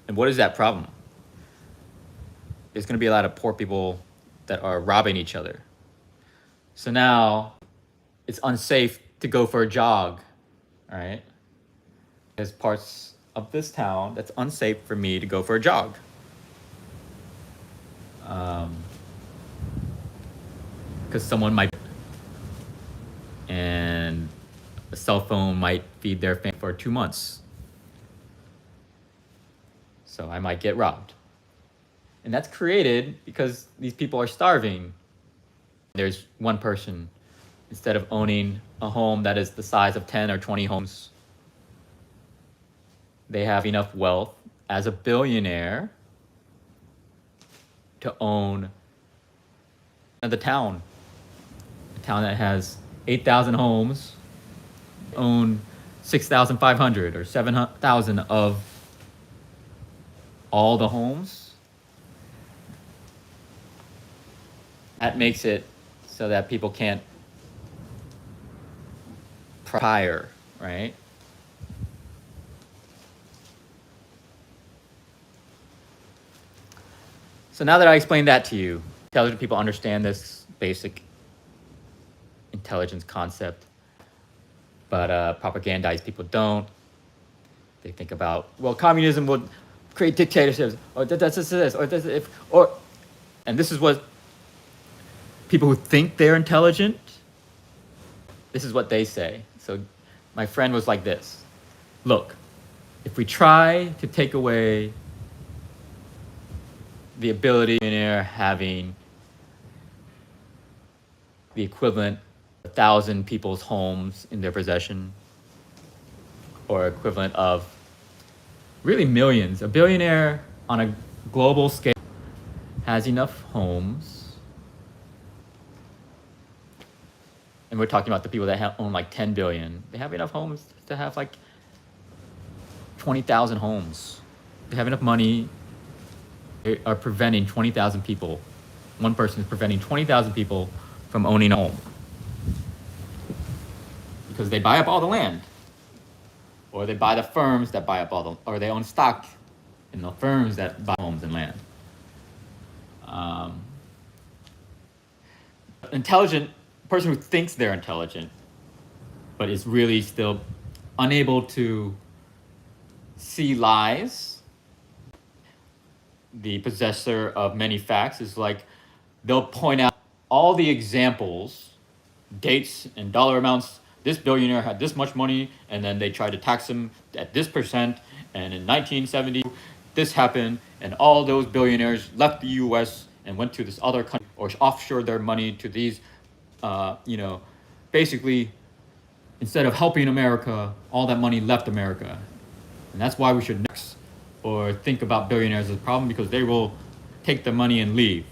And what is that problem? There's going to be a lot of poor people that are robbing each other. So now it's unsafe to go for a jog, all right? There's parts of this town that's unsafe for me to go for a jog. Because someone might, and a cell phone might feed their family for 2 months. So I might get robbed. And that's created because these people are starving. There's one person, instead of owning a home that is the size of 10 or 20 homes, they have enough wealth as a billionaire to own the town. A town that has 8,000 homes, own 6,500 or 7,000 of all the homes. That makes it so that people can't prior, right? So now that I explained that to you, intelligent people understand this basic intelligence concept, but propagandized people don't. They think about, well, communism would create dictatorships, or this, or this, and this is what people who think they're intelligent, this is what they say. So my friend was like this: look, if we try to take away the ability of a millionaire having the equivalent of 1,000 people's homes in their possession, or equivalent of really millions, a billionaire on a global scale has enough homes, and we're talking about the people that own like 10 billion, they have enough homes to have like 20,000 homes. They have enough money. They are preventing 20,000 people. One person is preventing 20,000 people from owning a home because they buy up all the land, or they buy the firms that buy up all the, or they own stock in the firms that buy homes and land. Intelligent person who thinks they're intelligent, but is really still unable to see lies, the possessor of many facts, is like, they'll point out all the examples, dates and dollar amounts. This billionaire had this much money, and then they tried to tax him at this percent, and in 1970 this happened, and all those billionaires left the US and went to this other country, or offshored their money to these, basically, instead of helping America, all that money left America. And that's why we should next, or think about billionaires as a problem, because they will take the money and leave.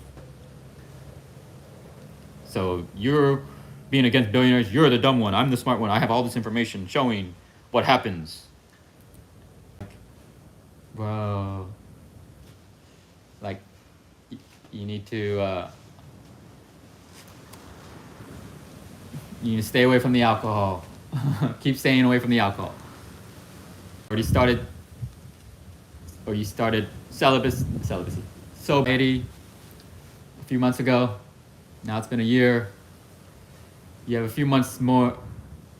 So you're being against billionaires. You're the dumb one. I'm the smart one. I have all this information showing what happens. Bro, like, you need to stay away from the alcohol. Keep staying away from the alcohol. You started celibacy, sobriety a few months ago. Now it's been a year. You have a few months more,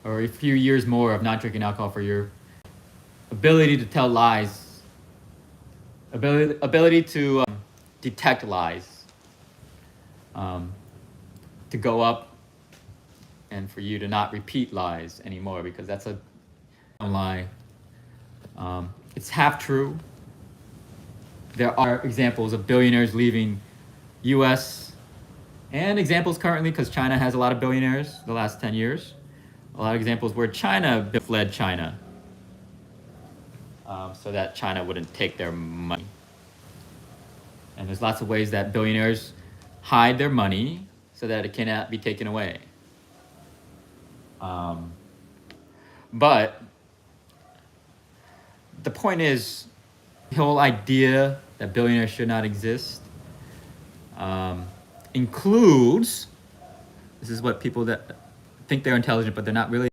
or a few years more of not drinking alcohol for your ability to tell lies, ability to detect lies, to go up, and for you to not repeat lies anymore, because that's a lie. It's half true. There are examples of billionaires leaving U.S. and examples currently, because China has a lot of billionaires the last 10 years. A lot of examples where China fled China so that China wouldn't take their money. And there's lots of ways that billionaires hide their money so that it cannot be taken away. But the point is, the whole idea that billionaires should not exist includes, this is what people that think they're intelligent but they're not really,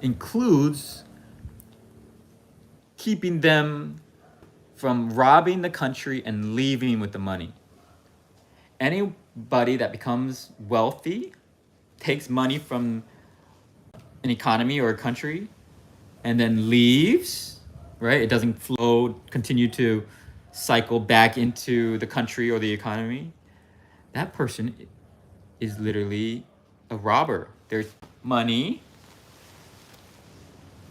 includes keeping them from robbing the country and leaving with the money. Anybody that becomes wealthy takes money from an economy or a country and then leaves, right? It doesn't continue to cycle back into the country or the economy. That person is literally a robber. There's money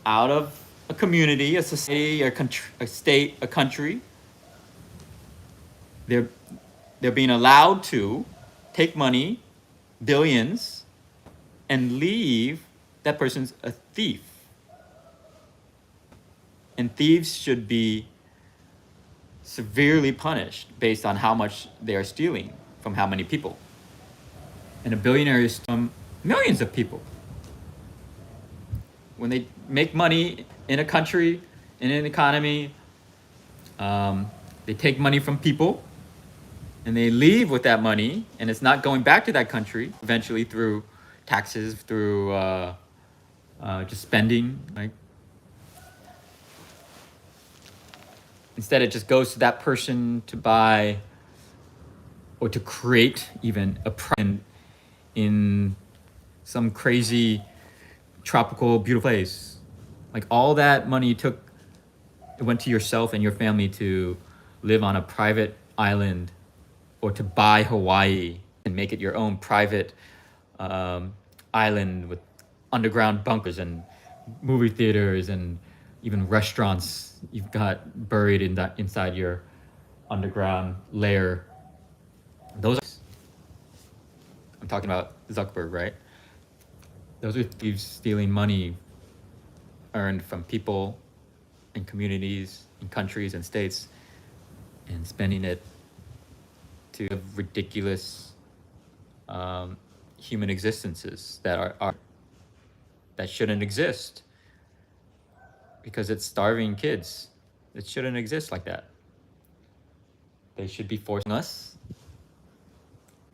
out of a community, a society, a state, a country. They're being allowed to take money, billions, and leave. That person's a thief. And thieves should be severely punished based on how much they are stealing from how many people. And a billionaire is from millions of people. When they make money in a country, in an economy, they take money from people and they leave with that money, and it's not going back to that country eventually through taxes, through just spending. Like, instead, it just goes to that person to buy or to create even a price in some crazy tropical beautiful place. Like, all that money you took, it went to yourself and your family to live on a private island, or to buy Hawaii and make it your own private island with underground bunkers and movie theaters and even restaurants you've got buried inside your underground lair. I'm talking about Zuckerberg, right? Those are thieves stealing money earned from people and communities and countries and states and spending it to ridiculous human existences that that shouldn't exist, because it's starving kids. It shouldn't exist like that. They should be forcing us.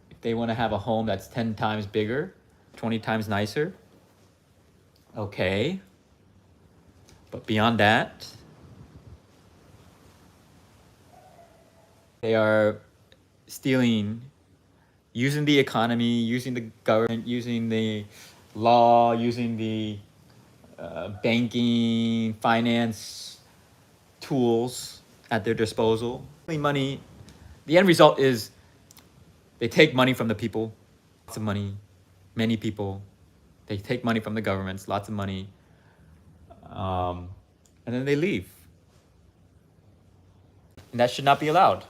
If they want to have a home that's 10 times bigger, 20 times nicer, okay. But beyond that, they are stealing, using the economy, using the government, using the law, using the banking, finance tools at their disposal. Money, the end result is they take money from the people, lots of money, many people. They take money from the governments, lots of money, and then they leave. And that should not be allowed.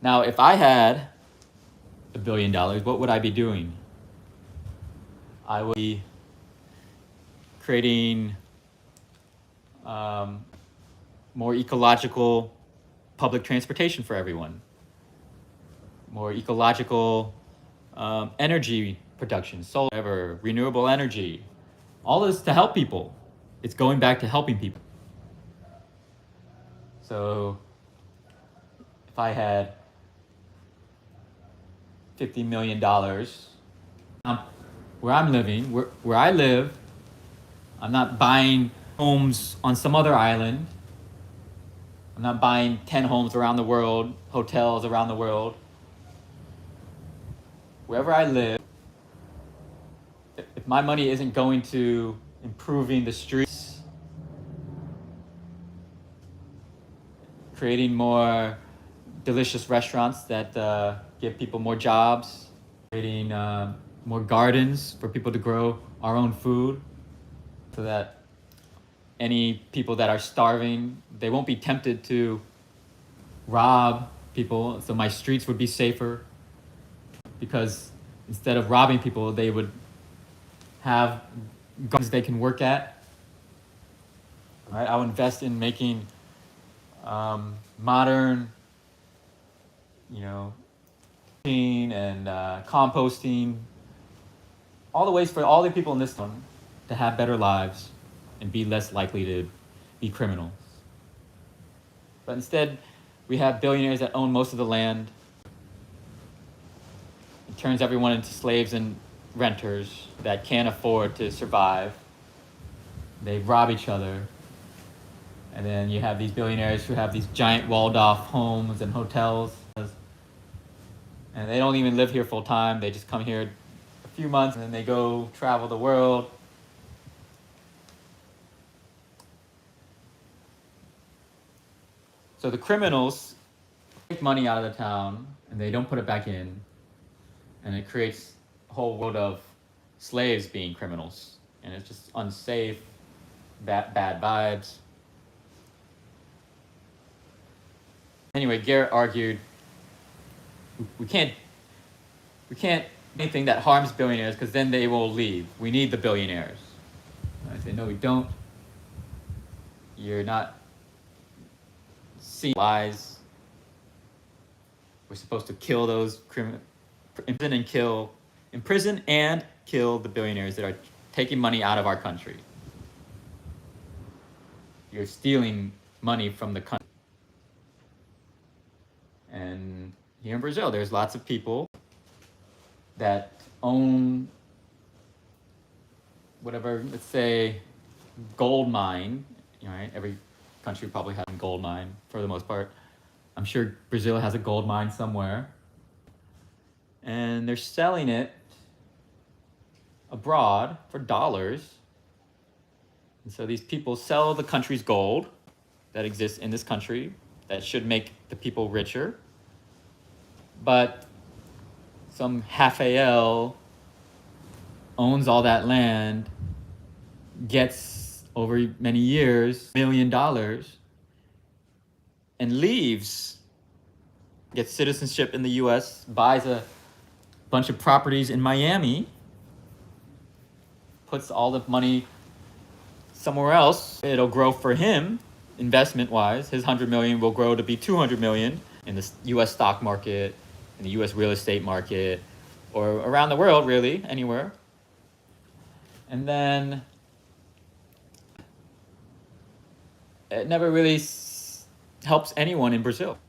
Now, if I had $1 billion, what would I be doing? I would be creating more ecological public transportation for everyone, more ecological energy production, solar, renewable energy, all this to help people. It's going back to helping people. So if I had $50 million, where I'm living, where I live, I'm not buying homes on some other island. I'm not buying 10 homes around the world, hotels around the world. Wherever I live, if my money isn't going to improving the streets, creating more delicious restaurants that give people more jobs, creating more gardens for people to grow our own food, so that any people that are starving, they won't be tempted to rob people, so my streets would be safer, because instead of robbing people, they would have gardens they can work at. Right? I'll invest in making modern, and composting, all the ways for all the people in this town to have better lives and be less likely to be criminals. But instead, we have billionaires that own most of the land. It turns everyone into slaves and renters that can't afford to survive. They rob each other. And then you have these billionaires who have these giant walled off homes and hotels. And they don't even live here full time. They just come here a few months and then they go travel the world. So the criminals take money out of the town and they don't put it back in. And it creates a whole world of slaves being criminals. And it's just unsafe, bad vibes. Anyway, Garrett argued, we can't do anything that harms billionaires, because then they will leave. We need the billionaires. I said, no, we don't. You're not seeing lies. We're supposed to kill those criminals, imprison and kill the billionaires that are taking money out of our country. You're stealing money from the country. And here in Brazil, there's lots of people that own whatever, let's say, gold mine. Right? Every country probably has a gold mine for the most part. I'm sure Brazil has a gold mine somewhere. And they're selling it abroad for dollars. And so these people sell the country's gold that exists in this country that should make the people richer. But some Rafael owns all that land, gets over many years $1 million, and leaves, gets citizenship in the US, buys a bunch of properties in Miami, puts all the money somewhere else. It'll grow for him, investment-wise. His 100 million will grow to be 200 million in the US stock market, in the US real estate market, or around the world, really, anywhere. And then it never really helps anyone in Brazil.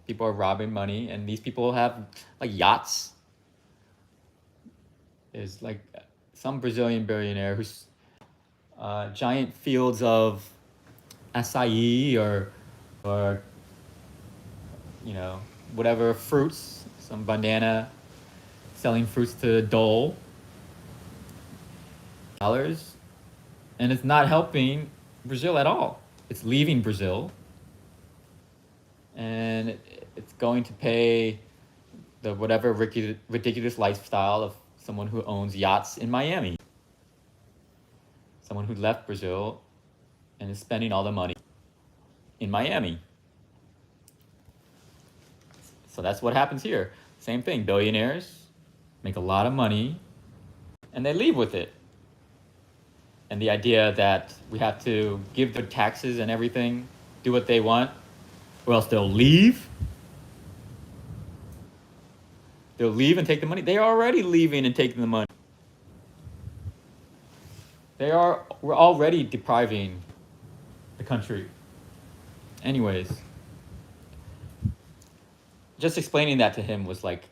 People are robbing money, and these people have like yachts. There's like some Brazilian billionaire who's giant fields of acai or whatever fruits, some banana, selling fruits to Dole dollars, and it's not helping Brazil at all. It's leaving Brazil, and it's going to pay the whatever ridiculous lifestyle of someone who owns yachts in Miami. Someone who left Brazil and is spending all the money in Miami. So that's what happens here. Same thing, billionaires make a lot of money and they leave with it. And the idea that we have to give their taxes and everything, do what they want, or else they'll leave. They'll leave and take the money. They are already leaving and taking the money. We're already depriving the country. Anyways, just explaining that to him was like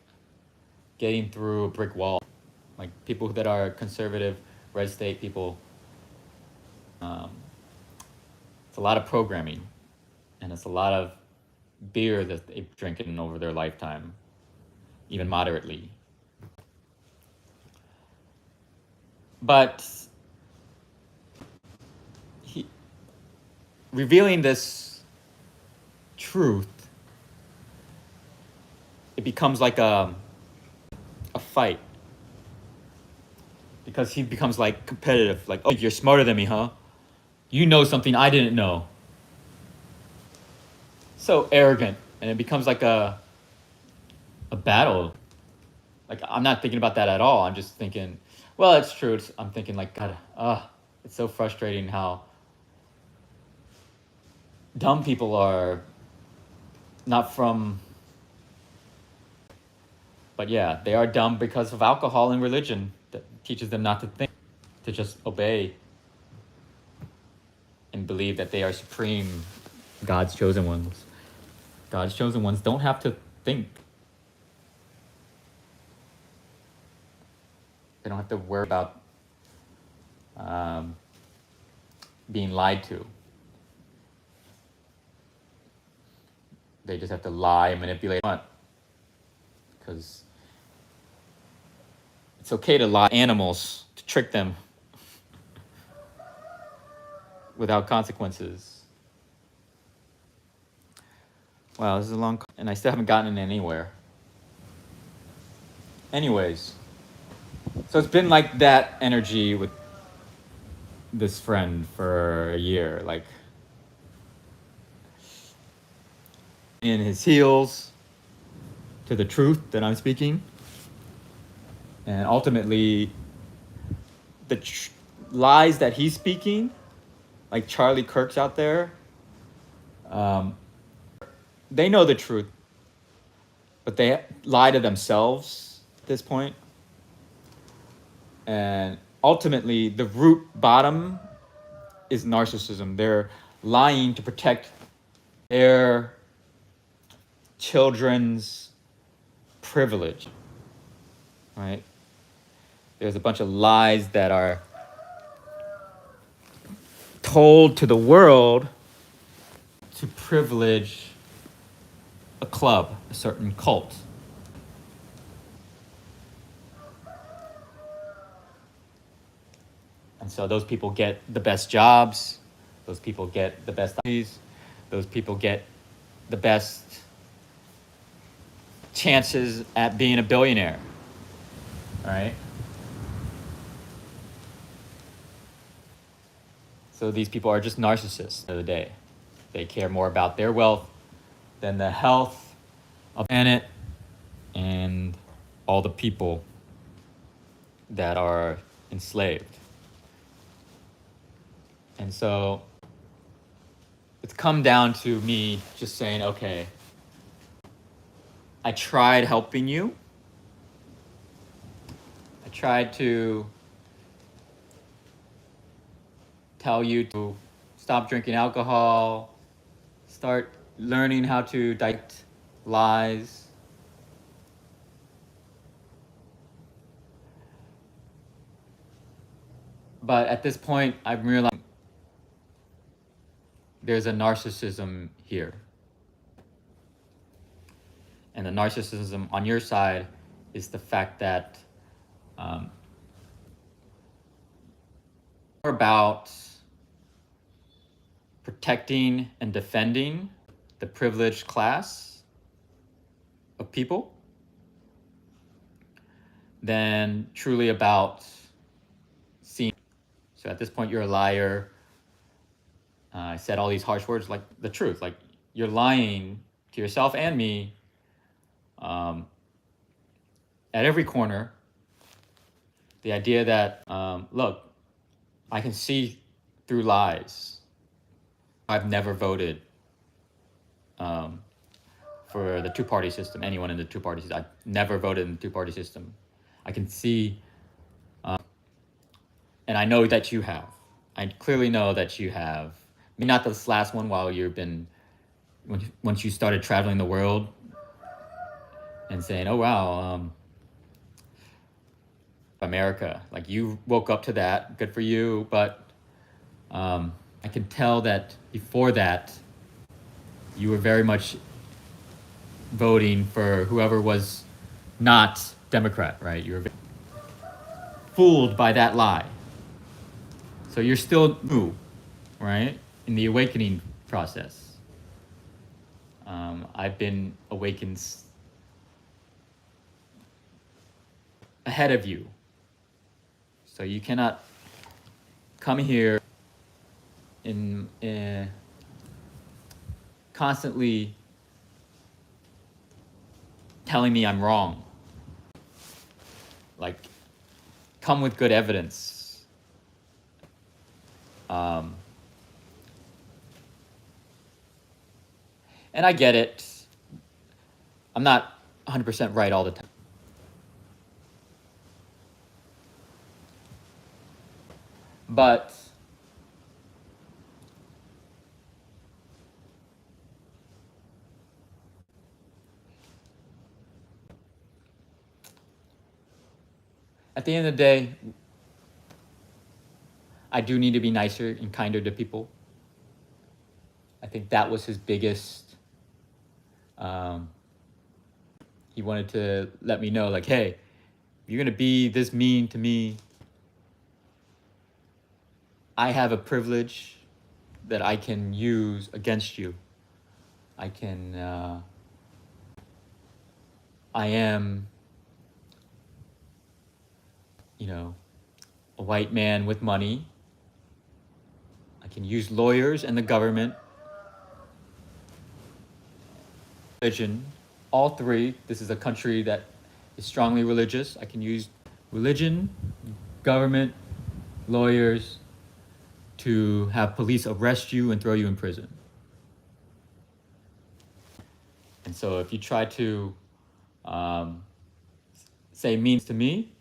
getting through a brick wall. Like people that are conservative, red state people, it's a lot of programming, and it's a lot of beer that they've drinking over their lifetime, even moderately. But revealing this truth, it becomes like a fight, because he becomes like competitive, like, oh, you're smarter than me, huh? You know something I didn't know. So arrogant, and it becomes like a battle. Like, I'm not thinking about that at all. I'm just thinking, well, it's true. I'm thinking like, God, it's so frustrating how dumb people are not from, but yeah, they are dumb because of alcohol and religion that teaches them not to think, to just obey and believe that they are supreme, God's chosen ones. God's chosen ones don't have to think. They don't have to worry about being lied to. They just have to lie and manipulate. Because it's okay to lie to animals, to trick them without consequences. Wow, this is a long, and I still haven't gotten anywhere. Anyways, so it's been like that energy with this friend for a year, like in his heels to the truth that I'm speaking, and ultimately the lies that he's speaking, like Charlie Kirk's out there, they know the truth, but they lie to themselves at this point. And ultimately, the root bottom is narcissism. They're lying to protect their children's privilege, right? There's a bunch of lies that are told to the world to privilege a club, a certain cult. And so those people get the best jobs, those people get the best opportunities, those people get the best chances at being a billionaire, right? So these people are just narcissists at the end of the day. They care more about their wealth than the health of the planet and all the people that are enslaved. And so it's come down to me just saying, okay, I tried helping you. I tried to tell you to stop drinking alcohol, start learning how to dissect lies. But at this point, I'm realizing there's a narcissism here. And the narcissism on your side is the fact that about protecting and defending the privileged class of people than truly about seeing. So at this point, you're a liar. I said all these harsh words, like the truth, like you're lying to yourself and me at every corner. The idea that, look, I can see through lies. I've never voted for the two-party system, anyone in the two-party system. I've never voted in the two-party system. I can see, and I know that you have. I clearly know that you have. Maybe not this last one while you've been, once you started traveling the world and saying, oh, wow, America, like you woke up to that, good for you. But I can tell that before that, you were very much voting for whoever was not Democrat, right? You were fooled by that lie. So you're still new, right? In the awakening process. I've been awakened ahead of you. So you cannot come here in constantly telling me I'm wrong. Like, come with good evidence. And I get it. I'm not 100% right all the time. But at the end of the day, I do need to be nicer and kinder to people. I think that was his biggest. He wanted to let me know, like, hey, you're going to be this mean to me. I have a privilege that I can use against you. I am, a white man with money. I can use lawyers and the government, religion, all three. This is a country that is strongly religious. I can use religion, government, lawyers to have police arrest you and throw you in prison. And so if you try to say means to me,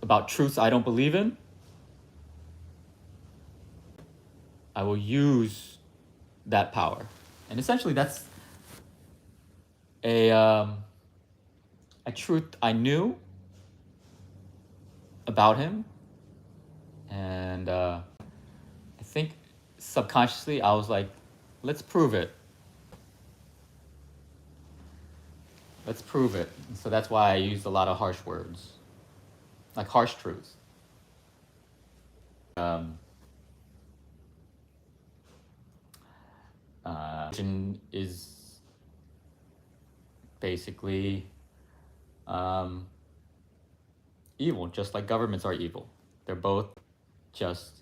about truths I don't believe in, I will use that power. And essentially that's a truth I knew about him. And I think subconsciously I was like, let's prove it. Let's prove it. And so that's why I used a lot of harsh words, like harsh truths. Religion is basically evil, just like governments are evil. They're both just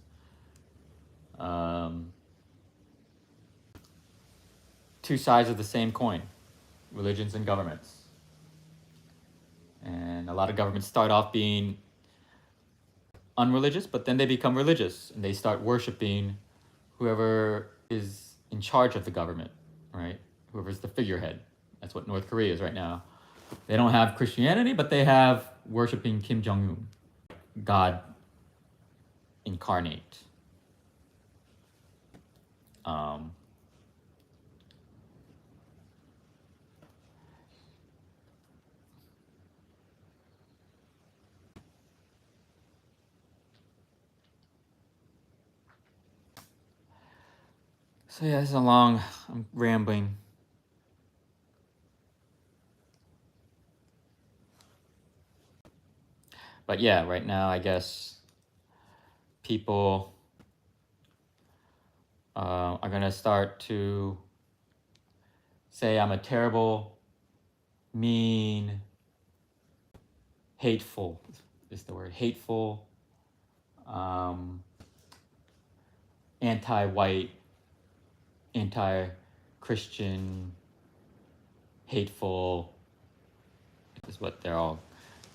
two sides of the same coin, religions and governments. And a lot of governments start off being unreligious, but then they become religious and they start worshiping whoever is in charge of the government, right? Whoever's the figurehead. That's what North Korea is right now. They don't have Christianity, but they have worshiping Kim Jong-un, God incarnate. So yeah, I'm rambling. But yeah, right now I guess people are gonna start to say I'm a terrible, mean, hateful is the word, hateful, anti-white, anti-Christian, hateful, is what they're all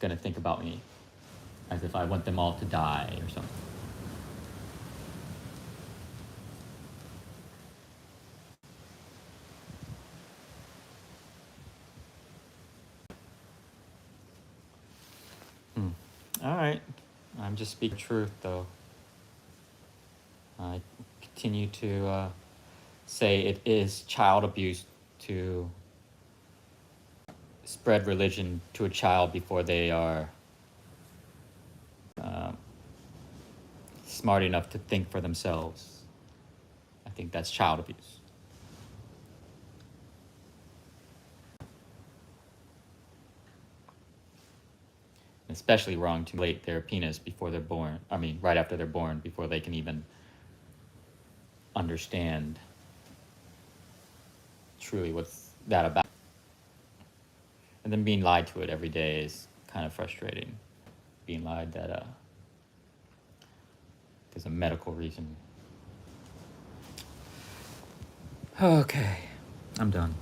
gonna think about me, as if I want them all to die or something. All right. I'm just speaking truth, though. I continue to say it is child abuse to spread religion to a child before they are smart enough to think for themselves. I think that's child abuse. Especially wrong to mutilate their penis before they're born. I mean, right after they're born, before they can even understand truly what's that about. And then being lied to it every day is kind of frustrating. Being lied that there's a medical reason. Okay, I'm done.